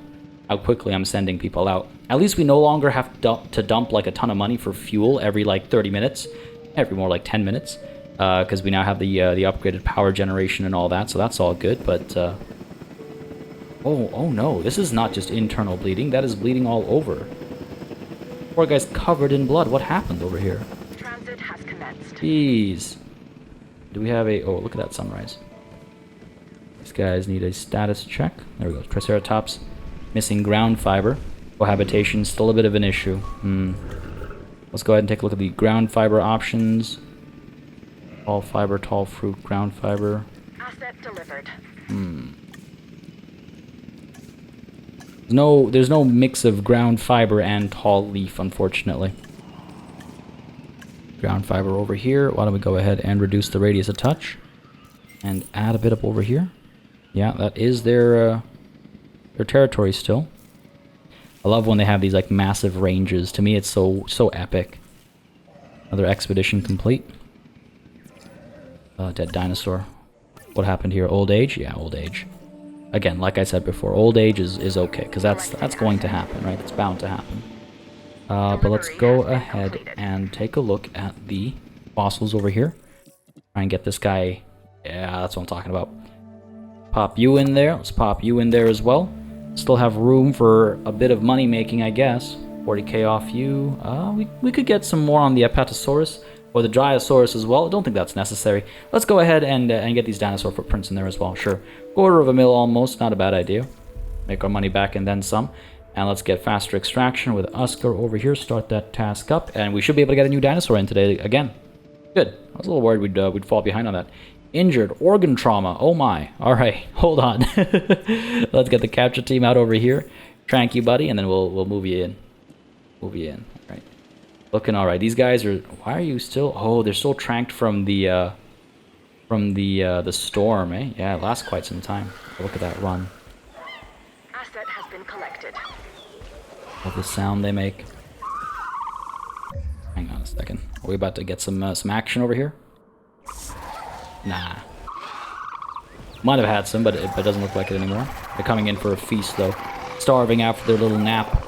quickly I'm sending people out. At least we no longer have to dump like a ton of money for fuel every like 30 minutes. Every more like 10 minutes. Because we now have the upgraded power generation and all that. So that's all good. But oh no, this is not just internal bleeding, that is bleeding all over. Poor guy's covered in blood. What happened over here? Transit has commenced. Jeez. Do we have a... Oh, look at that sunrise. These guys need a status check. There we go. Triceratops. Missing ground fiber. Cohabitation, still a bit of an issue. Let's go ahead and take a look at the ground fiber options. Tall fiber, tall fruit, ground fiber. Asset delivered. There's no mix of ground fiber and tall leaf, unfortunately. Ground fiber over here. Why don't we go ahead and reduce the radius a touch and add a bit up over here? Yeah, that is their territory still. I love when they have these like massive ranges. To me, it's so epic. Another expedition complete. Dead dinosaur. What happened here? Old age? Yeah, old age. Again, like I said before, old age is okay, because that's going to happen, right? It's bound to happen. But let's go ahead and take a look at the fossils over here. Try and get this guy. Yeah, that's what I'm talking about. Pop you in there. Let's pop you in there as well. Still have room for a bit of money making, I guess. 40k off you. We could get some more on the Apatosaurus. Or the Dryosaurus as well. I don't think that's necessary. Let's go ahead and get these dinosaur footprints in there as well. Sure. $250,000 almost. Not a bad idea. Make our money back and then some. And let's get faster extraction with Uskar over here. Start that task up. And we should be able to get a new dinosaur in today again. Good. I was a little worried we'd fall behind on that. Injured. Organ trauma. Oh my. Alright. Hold on. Let's get the capture team out over here. Trank you, buddy. And then we'll move you in. Move you in. Alright. Looking all right. These guys are. Why are you still? Oh, they're still tranked from the storm, eh? Yeah, it lasts quite some time. Look at that run. Asset has been collected. Love the sound they make. Hang on a second. Are we about to get some action over here? Nah. Might have had some, but it doesn't look like it anymore. They're coming in for a feast though, starving after their little nap.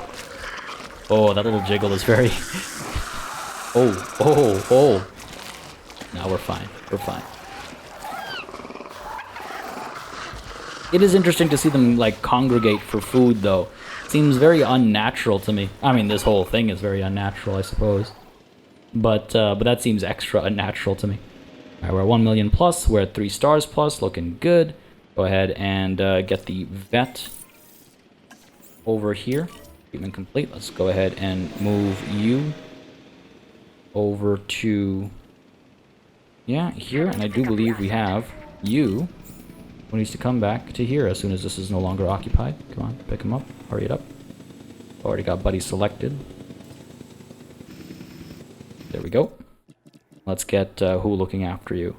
Oh, that little jiggle is very. Oh. No, we're fine. We're fine. It is interesting to see them, like, congregate for food, though. Seems very unnatural to me. I mean, this whole thing is very unnatural, I suppose. But that seems extra unnatural to me. Alright, we're at 1 million plus. We're at 3 stars plus. Looking good. Go ahead and get the vet over here. Treatment complete. Let's go ahead and move you over to Yeah, here, and I do believe we have you, who needs to come back to here as soon as this is no longer occupied. Come on, pick him up. Hurry it up. Already got buddy selected. There we go. Let's get who looking after you.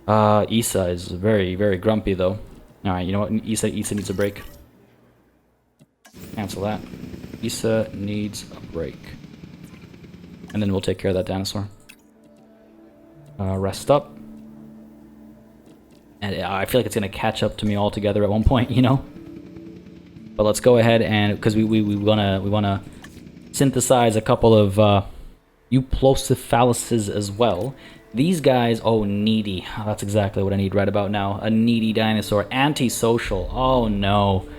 Issa is very, very grumpy though. Alright, you know what? Issa needs a break. Cancel that. Issa needs a break. And then we'll take care of that dinosaur. Rest up. And I feel like it's going to catch up to me altogether at one point, you know? But let's go ahead and... Because we wanna synthesize a couple of Euplocephaluses as well. These guys... Oh, needy. Oh, that's exactly what I need right about now. A needy dinosaur. Antisocial. Oh, no.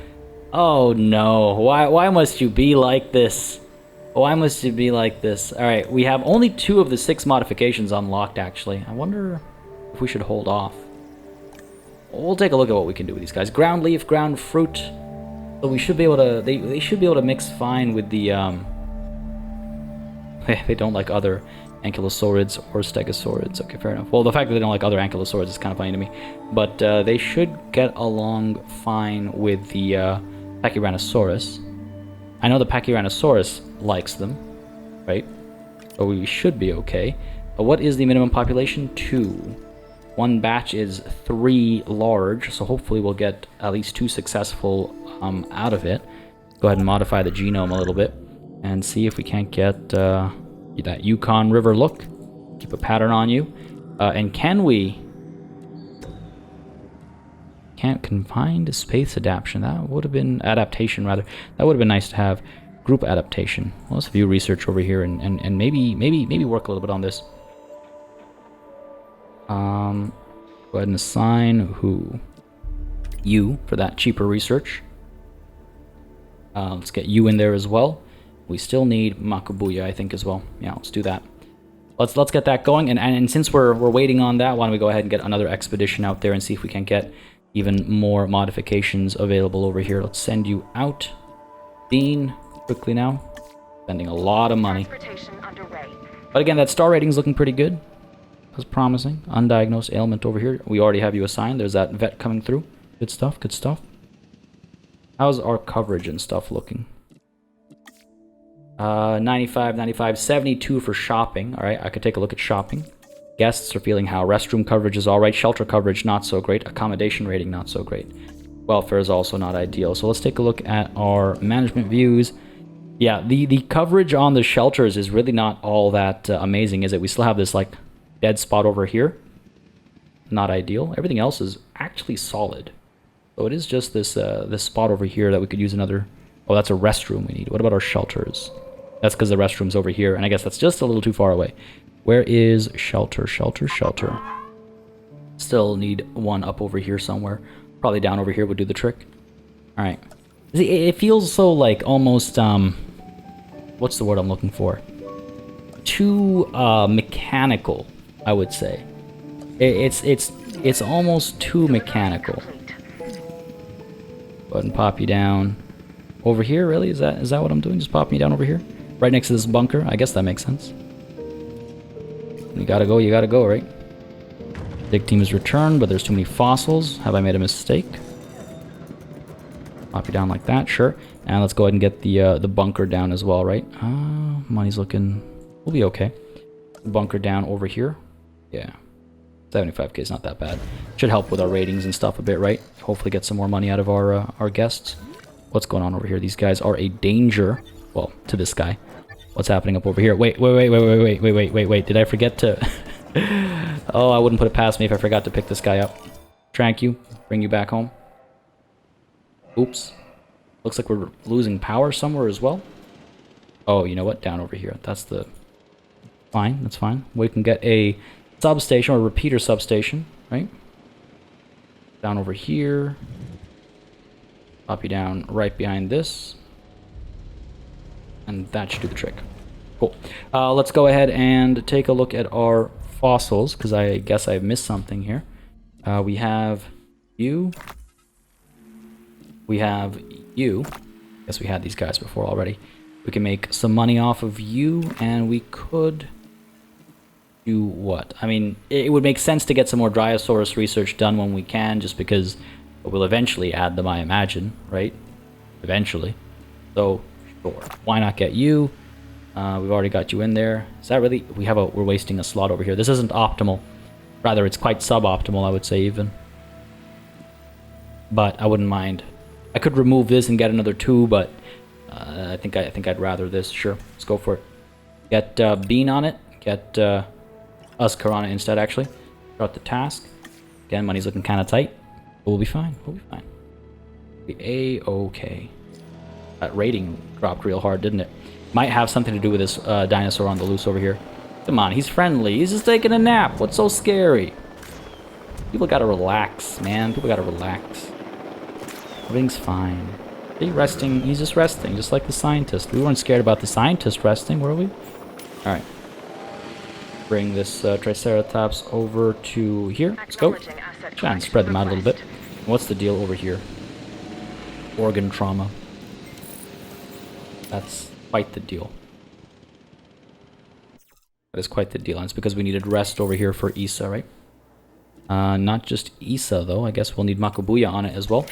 Oh, no. Why must you be like this? Why must you be like this? Alright, we have only 2 of the 6 modifications unlocked, actually. I wonder if we should hold off. We'll take a look at what we can do with these guys. Ground leaf, ground fruit. So we should be able to... They should be able to mix fine with the... They don't like other ankylosaurids or stegosaurids. Okay, fair enough. Well, the fact that they don't like other ankylosaurids is kind of funny to me. But they should get along fine with the Pachyrhinosaurus. I know the Pachyrhinosaurus likes them, right? So we should be okay. But what is the minimum population? 2. 1 batch is 3 large, so hopefully we'll get at least 2 successful out of it. Go ahead and modify the genome a little bit and see if we can't get that Yukon River look. Keep a pattern on you. And can we... Can't confined space adaptation. That would have been... Adaptation, rather. That would have been nice to have. Group adaptation. Well, let's view research over here and maybe work a little bit on this. Go ahead and assign who? You for that cheaper research. Let's get you in there as well. We still need Makabuya, I think, as well. Yeah, let's do that. Let's get that going. And since we're waiting on that, why don't we go ahead and get another expedition out there and see if we can get even more modifications available over here. Let's send you out. Dean, quickly now. Spending a lot of money. But again, that star rating's looking pretty good. That's promising. Undiagnosed ailment over here. We already have you assigned. There's that vet coming through. Good stuff, good stuff. How's our coverage and stuff looking? 95, 95, 72 for shopping. All right, I could take a look at shopping. Guests are feeling how. Restroom coverage is all right. Shelter coverage, not so great. Accommodation rating, not so great. Welfare is also not ideal. So let's take a look at our management views. Yeah, the coverage on the shelters is really not all that amazing, is it? We still have this, like, dead spot over here. Not ideal. Everything else is actually solid. So it is just this this spot over here that we could use another... Oh, that's a restroom we need. What about our shelters? That's because the restroom's over here, and I guess that's just a little too far away. Where is shelter? Shelter, shelter. Still need one up over here somewhere. Probably down over here would do the trick. Alright. See, it feels so, like, almost, what's the word I'm looking for? Too, mechanical, I would say. It's almost too mechanical. Go ahead and pop you down. Over here, really? Is that what I'm doing? Just popping you down over here? Right next to this bunker? I guess that makes sense. You gotta go, right? Dig team is returned, but there's too many fossils. Have I made a mistake? Pop you down like that, sure. And let's go ahead and get the bunker down as well, right? Money's looking... We'll be okay. Bunker down over here. Yeah. 75k is not that bad. Should help with our ratings and stuff a bit, right? Hopefully get some more money out of our guests. What's going on over here? These guys are a danger. Well, to this guy. What's happening up over here? Wait. Did I forget to... Oh, I wouldn't put it past me if I forgot to pick this guy up. Trank you. Bring you back home. Oops. Looks like we're losing power somewhere as well. Oh, you know what? Down over here. That's the... Fine, that's fine. We can get a substation or a repeater substation, right? Down over here. Pop you down right behind this. And that should do the trick. Cool. Let's go ahead and take a look at our fossils, because I guess I missed something here. We have you. We have you. Guess we had these guys before already. We can make some money off of you, and we could do what? I mean, it would make sense to get some more Dryosaurus research done when we can, just because we'll eventually add them, I imagine, right? Eventually. So, sure. Why not get you? We've already got you in there. Is that really... We're wasting a slot over here. This isn't optimal. Rather, it's quite suboptimal, I would say, even. But I wouldn't mind. I could remove this and get another 2, but I think I'd rather this. Sure, let's go for it. Get Bean on it. Get Usker on it instead, actually. Start the task. Again, money's looking kind of tight. But we'll be fine. We'll be fine. We'll be A-okay. That rating dropped real hard, didn't it? Might have something to do with this dinosaur on the loose over here. Come on, he's friendly. He's just taking a nap. What's so scary? People gotta relax, man. People gotta relax. Everything's fine. He's resting. He's just resting, just like the scientist. We weren't scared about the scientist resting, were we? Alright. Bring this Triceratops over to here. Let's go. Try and spread them out a little bit. What's the deal over here? Organ trauma. That's quite the deal. That is quite the deal. And it's because we needed rest over here for Issa, right? Not just Issa, though. I guess we'll need Makubuya on it as well.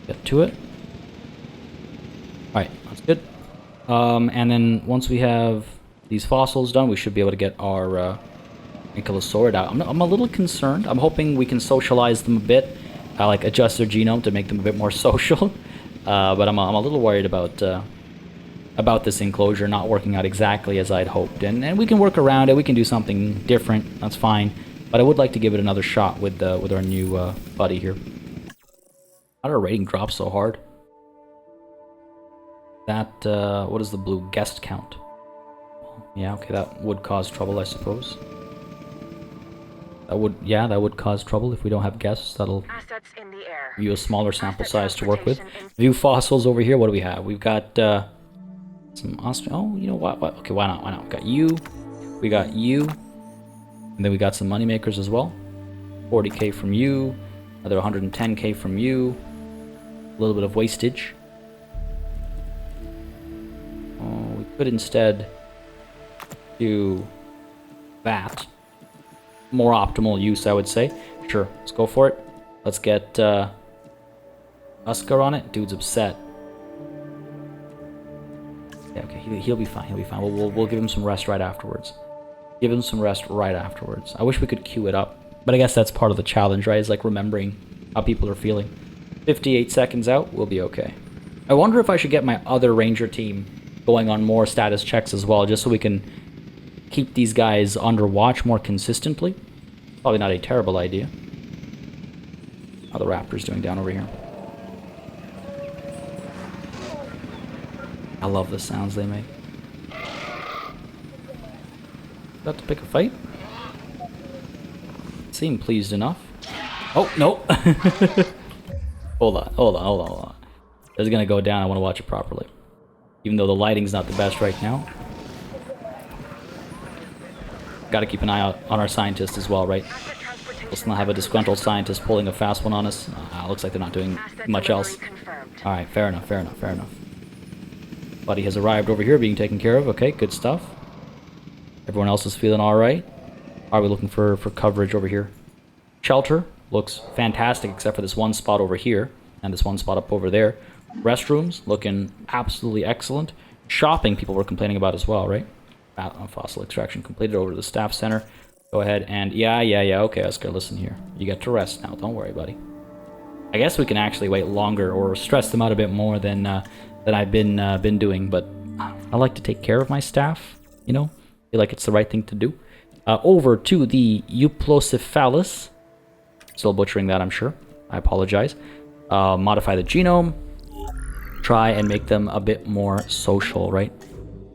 Get to it. Alright, that's good. And then once we have these fossils done, we should be able to get our Ankylosaurid out. I'm a little concerned. I'm hoping we can socialize them a bit. Like adjust their genome to make them a bit more social. But I'm a little worried about this enclosure not working out exactly as I'd hoped. And we can work around it. We can do something different. That's fine. But I would like to give it another shot with our new buddy here. How did our rating drop so hard? That, what is the blue? Guest count. Yeah, okay, that would cause trouble, I suppose. That would cause trouble if we don't have guests. That'll give you a smaller sample size to work with. View fossils over here. What do we have? We've got some oh, you know what? Okay, why not? Why not? We got you, and then we got some moneymakers as well. 40k from you, another 110k from you. A little bit of wastage. Oh, we could instead do that. More optimal use, I would say. Sure, let's go for it. Let's get Usker on it. Dude's upset. Yeah, okay, he'll be fine. He'll be fine. We'll give him some rest right afterwards. Give him some rest right afterwards. I wish we could queue it up, but I guess that's part of the challenge, right? Is like remembering how people are feeling. 58 seconds out, we'll be okay. I wonder if I should get my other ranger team going on more status checks as well, just so we can keep these guys under watch more consistently. Probably not a terrible idea. How are the raptors doing down over here? I love the sounds they make. About to pick a fight? Seem pleased enough. Oh, no! Hold on. This is gonna go down. I want to watch it properly. Even though the lighting's not the best right now. Gotta keep an eye out on our scientists as well, right? Let's not have a disgruntled scientist pulling a fast one on us. Looks like they're not doing much else. Alright, fair enough. Buddy has arrived over here, being taken care of. Okay, good stuff. Everyone else is feeling alright. Are we looking for coverage over here? Shelter looks fantastic, except for this one spot over here, and this one spot up over there. Restrooms looking absolutely excellent. Shopping, people were complaining about as well, right? Fossil extraction completed over to the staff center. Go ahead and yeah. Okay, Usker, listen here. You get to rest now. Don't worry, buddy. I guess we can actually wait longer or stress them out a bit more than I've been doing. But I like to take care of my staff. You know, feel like it's the right thing to do. Over to the Euplocephalus. Still butchering that, I'm sure. I apologize. Modify the genome. Try and make them a bit more social, right?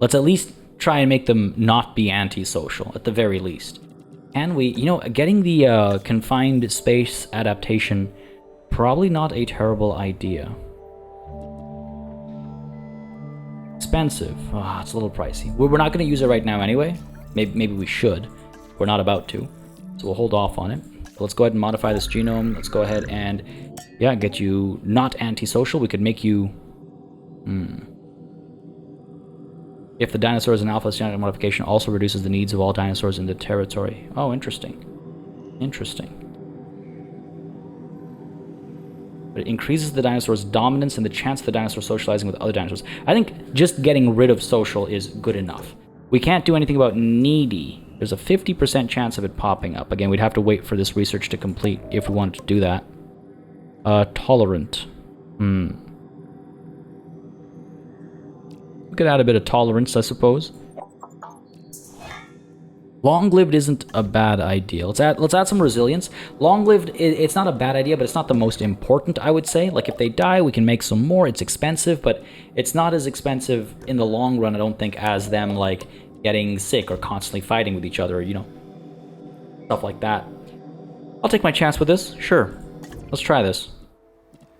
Let's at least try and make them not be antisocial, at the very least. Can we, you know, getting the confined space adaptation, probably not a terrible idea. Expensive. It's a little pricey. We're not going to use it right now anyway. Maybe we should. We're not about to. So we'll hold off on it. So let's go ahead and modify this genome. Let's go ahead and, yeah, get you not antisocial. We could make you... If the dinosaur is an alpha genetic modification, also reduces the needs of all dinosaurs in the territory. Oh, interesting. Interesting. But it increases the dinosaur's dominance and the chance of the dinosaur socializing with other dinosaurs. I think just getting rid of social is good enough. We can't do anything about needy. There's a 50% chance of it popping up. Again, we'd have to wait for this research to complete if we wanted to do that. Tolerant. We could add a bit of tolerance, I suppose. Long-lived isn't a bad idea. Let's add some resilience. Long-lived, it's not a bad idea, but it's not the most important, I would say. Like, if they die, we can make some more. It's expensive, but it's not as expensive in the long run, I don't think, as them, like, getting sick or constantly fighting with each other, you know. Stuff like that. I'll take my chance with this. Sure. Let's try this.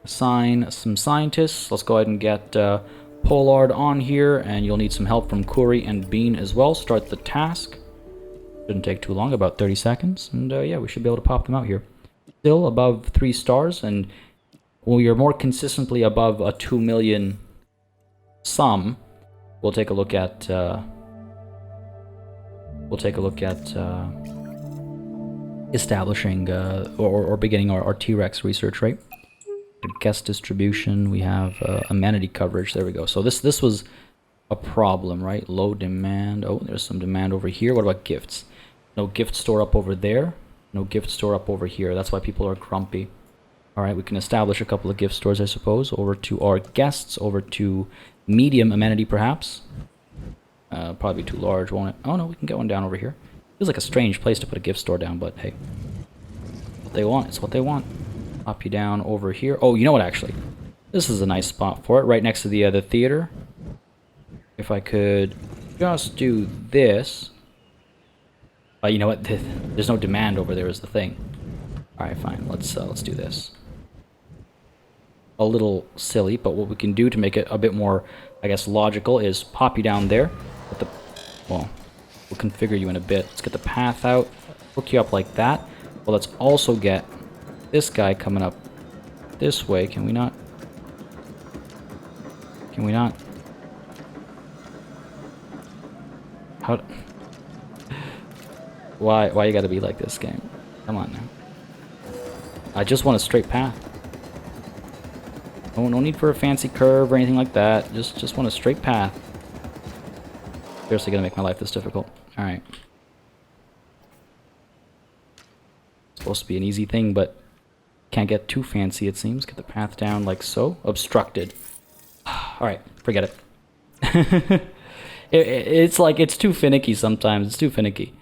Assign some scientists. Let's go ahead and get Pollard on here, and you'll need some help from Corey and Bean as well. Start the task. Shouldn't take too long, about 30 seconds, and yeah, we should be able to pop them out here. Still above 3 stars, and we are more consistently above a 2 million sum. We'll take a look at establishing or beginning our T-Rex research, right? Guest distribution. We have amenity coverage. There we go. So this was a problem, right? Low demand. Oh, there's some demand over here. What about gifts? No gift store up over there. No gift store up over here. That's why people are grumpy. All right, we can establish a couple of gift stores, I suppose. Over to our guests. Over to medium amenity, perhaps. Probably too large, won't it? Oh no, we can get one down over here. Feels like a strange place to put a gift store down, but hey. What they want, it's what they want. Pop you down over here. Oh, you know what, actually? This is a nice spot for it, right next to the theater. If I could just do this. You know what? There's no demand over there is the thing. Alright, fine. Let's do this. A little silly, but what we can do to make it a bit more, I guess, logical is pop you down there. Well, we'll configure you in a bit. Let's get the path out. Hook you up like that. Well, let's also get this guy coming up this way. Can we not? Can we not? How? Why you gotta be like this, game? Come on now. I just want a straight path. No need for a fancy curve or anything like that. Just want a straight path. Seriously gonna make my life this difficult. Alright. Supposed to be an easy thing, but can't get too fancy, it seems. Get the path down like so. Obstructed. Alright, forget it. It's like, it's too finicky sometimes. It's too finicky.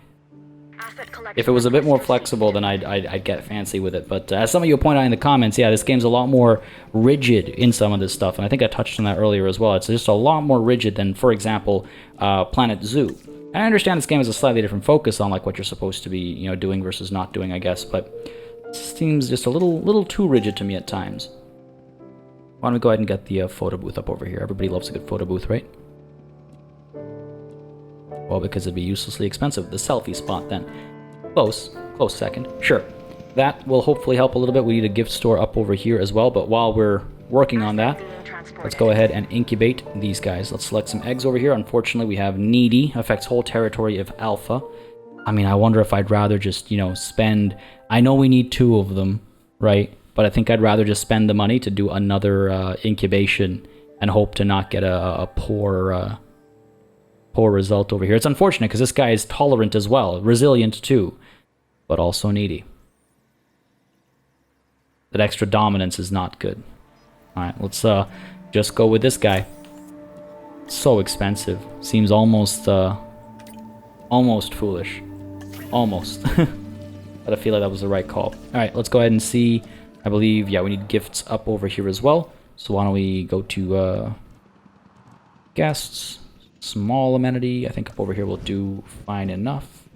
If it was a bit more flexible, then I'd get fancy with it. But as some of you point out in the comments, yeah, this game's a lot more rigid in some of this stuff. And I think I touched on that earlier as well. It's just a lot more rigid than, for example, Planet Zoo. And I understand this game has a slightly different focus on like what you're supposed to be, you know, doing versus not doing, I guess. But it seems just a little too rigid to me at times. Why don't we go ahead and get the photo booth up over here? Everybody loves a good photo booth, right? Well, because it'd be uselessly expensive. The selfie spot, then. Close second. Sure. That will hopefully help a little bit. We need a gift store up over here as well, but while we're working on that, let's go ahead and incubate these guys. Let's select some eggs over here. Unfortunately, we have needy. Affects whole territory of alpha. I mean, I wonder if I'd rather just, you know, spend... I know we need 2 of them, right? But I think I'd rather just spend the money to do another incubation and hope to not get a poor result over here. It's unfortunate because this guy is tolerant as well, resilient too, but also needy. That extra dominance is not good. Alright, let's just go with this guy. So expensive. Seems almost foolish. Almost. But I feel like that was the right call. Alright, let's go ahead and see. I believe, yeah, we need gifts up over here as well. So why don't we go to guests. Small amenity. I think up over here will do fine enough.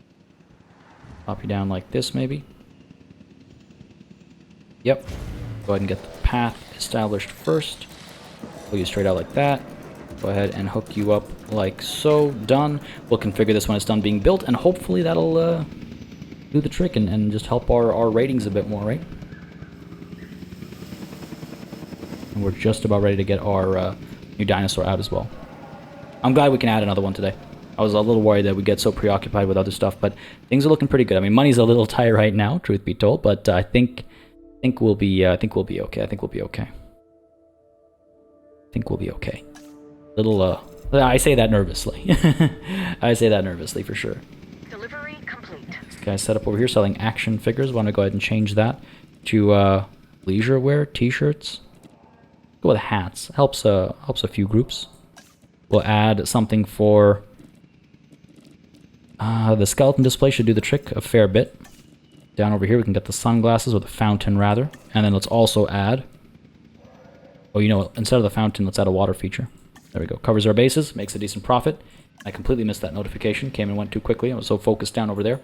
Pop you down like this, maybe. Yep. Go ahead and get the path established first. Pull you straight out like that. Go ahead and hook you up like so. Done. We'll configure this when it's done being built, and hopefully that'll do the trick and just help our ratings a bit more, right? And we're just about ready to get our new dinosaur out as well. I'm glad we can add another one today. I was a little worried that we get so preoccupied with other stuff, but things are looking pretty good. I mean, money's a little tight right now, truth be told, but I think we'll be okay. I think we'll be okay. I say that nervously. I say that nervously for sure. Delivery complete. This guy's set up over here selling action figures. Want to go ahead and change that to leisure wear, t-shirts. Go with hats. Helps a few groups. We'll add something for the skeleton display. Should do the trick a fair bit. Down over here we can get the sunglasses, or the fountain rather. And then let's also add, oh, you know what, instead of the fountain, let's add a water feature. There we go. Covers our bases, makes a decent profit. I completely missed that notification. Came and went too quickly. I was so focused down over there.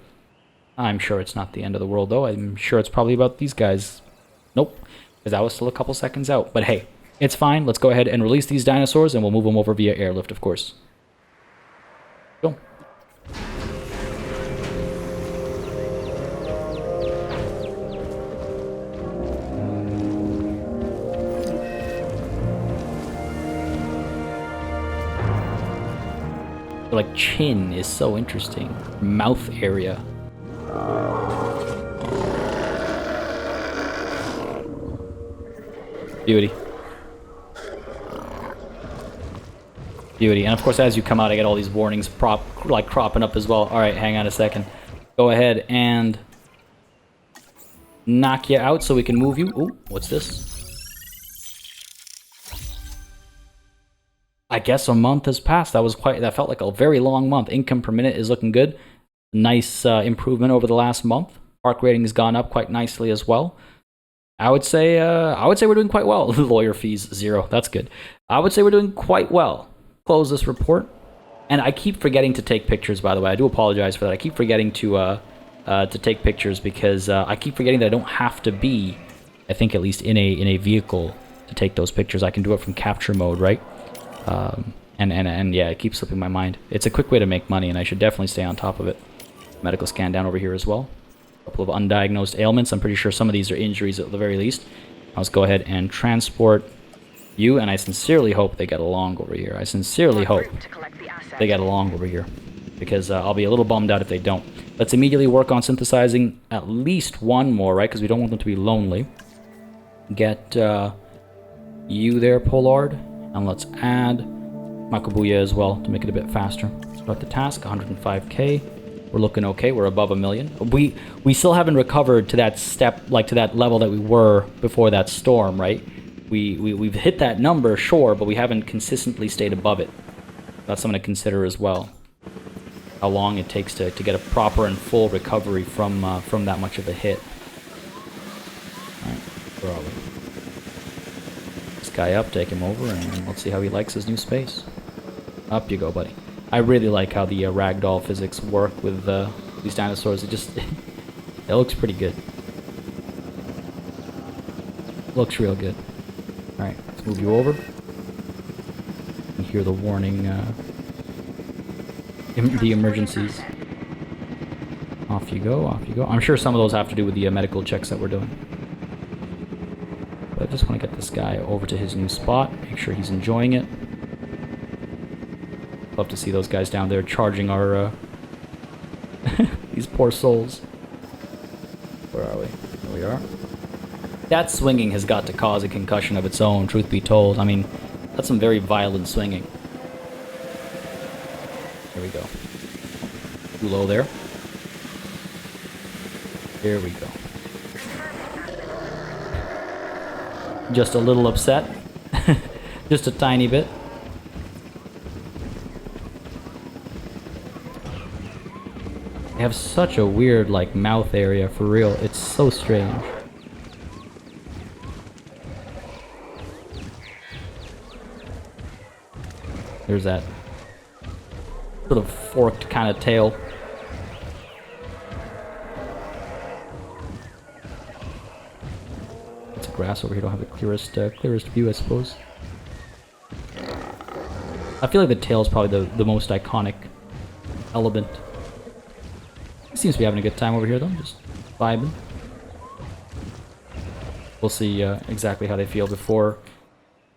I'm sure it's not the end of the world, though. I'm sure it's probably about these guys. Nope, because that was still a couple seconds out. But hey, it's fine. Let's go ahead and release these dinosaurs, and we'll move them over via airlift, of course. Go. Like, chin is so interesting. Mouth area. Beauty. Beauty. And of course, as you come out, I get all these warnings cropping up as well. Alright, hang on a second. Go ahead and knock you out so we can move you. Ooh, what's this? I guess a month has passed. That felt like a very long month. Income per minute is looking good. Nice improvement over the last month. Park rating has gone up quite nicely as well. I would say we're doing quite well. Lawyer fees 0. That's good. I would say we're doing quite well. Close this report. And I keep forgetting to take pictures, by the way. I do apologize for that. I keep forgetting to take pictures because I keep forgetting that I don't have to be, I think at least in a vehicle to take those pictures. I can do it from capture mode, right? And yeah, it keeps slipping my mind. It's a quick way to make money, and I should definitely stay on top of it. Medical scan down over here as well. A couple of undiagnosed ailments. I'm pretty sure some of these are injuries at the very least. Let's go ahead and transport you, and I sincerely hope they get along over here. I sincerely hope they get along over here, because I'll be a little bummed out if they don't. Let's immediately work on synthesizing at least one more, right? Because we don't want them to be lonely. Get you there, Pollard. And let's add Makabuya as well to make it a bit faster. Start the task, 105k. We're looking okay. We're above 1 million. We still haven't recovered to that step, like to that level that we were before that storm, right? We've hit that number, sure, but we haven't consistently stayed above it. That's something to consider as well. How long it takes to get a proper and full recovery from that much of a hit. All right, where are we? Guy up, take him over, and let's see how he likes his new space. Up you go, buddy. I really like how the ragdoll physics work with these dinosaurs. It just it looks pretty good. Looks real good. All right, let's move you over. And hear the warning, the emergencies. Off you go, off you go. I'm sure some of those have to do with the medical checks that we're doing. I just want to get this guy over to his new spot, make sure he's enjoying it. Love to see those guys down there charging our, these poor souls. Where are we? There we are. That swinging has got to cause a concussion of its own, truth be told. I mean, that's some very violent swinging. There we go. Too low there. There we go. Just a little upset. Just a tiny bit. They have such a weird, like, mouth area, for real. It's so strange. There's that sort of forked kind of tail. Grass over here don't have the clearest view, I suppose. I feel like the tail is probably the most iconic element. He seems to be having a good time over here though, just vibing. We'll see exactly how they feel before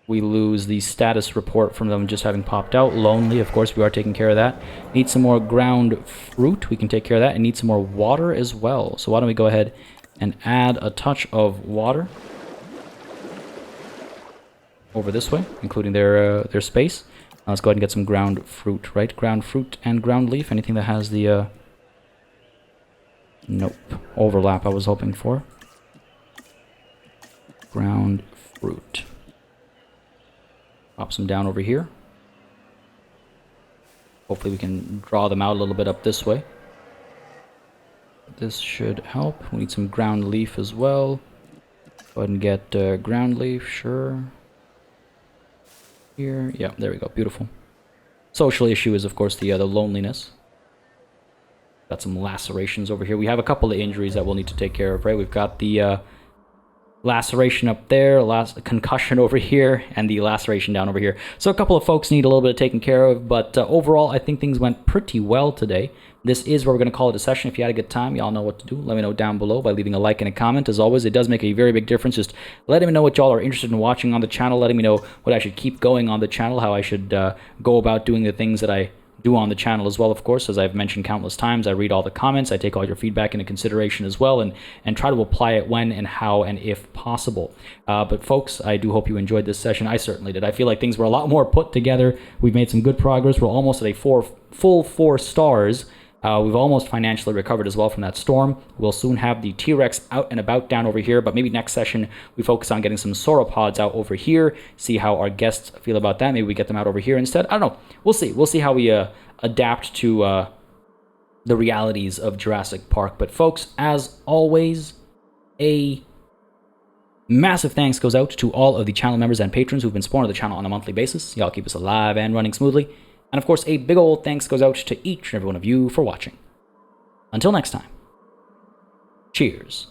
we lose the status report from them just having popped out. Lonely, of course, we are taking care of that. Need some more ground fruit. We can take care of that. And need some more water as well. So why don't we go ahead and add a touch of water over this way, including their space. Let's go ahead and get some ground fruit, right? Ground fruit and ground leaf. Anything that has the... Nope. Overlap I was hoping for. Ground fruit. Pop some down over here. Hopefully we can draw them out a little bit up this way. This should help. We need some ground leaf as well. Go ahead and get ground leaf, sure. Here, yeah, there we go, beautiful. Social issue is, of course, the loneliness. Got some lacerations over here. We have a couple of injuries that we'll need to take care of, right? We've got the laceration up there, concussion over here, and the laceration down over here. So a couple of folks need a little bit of taking care of, but overall, I think things went pretty well today. This is where we're going to call it a session. If you had a good time, y'all know what to do. Let me know down below by leaving a like and a comment. As always, it does make a very big difference. Just letting me know what y'all are interested in watching on the channel, letting me know what I should keep going on the channel, how I should go about doing the things that I do on the channel as well. Of course, as I've mentioned countless times, I read all the comments, I take all your feedback into consideration as well, and try to apply it when and how and if possible. But folks, I do hope you enjoyed this session. I certainly did. I feel like things were a lot more put together. We've made some good progress. We're almost at a full 4 stars. We've almost financially recovered as well from that storm. We'll soon have the T-Rex out and about down over here, but maybe next session we focus on getting some sauropods out over here, see how our guests feel about that. Maybe we get them out over here instead. I don't know. We'll see. We'll see how we adapt to the realities of Jurassic Park. But folks, as always, a massive thanks goes out to all of the channel members and patrons who've been supporting the channel on a monthly basis. Y'all keep us alive and running smoothly. And of course, a big old thanks goes out to each and every one of you for watching. Until next time, cheers.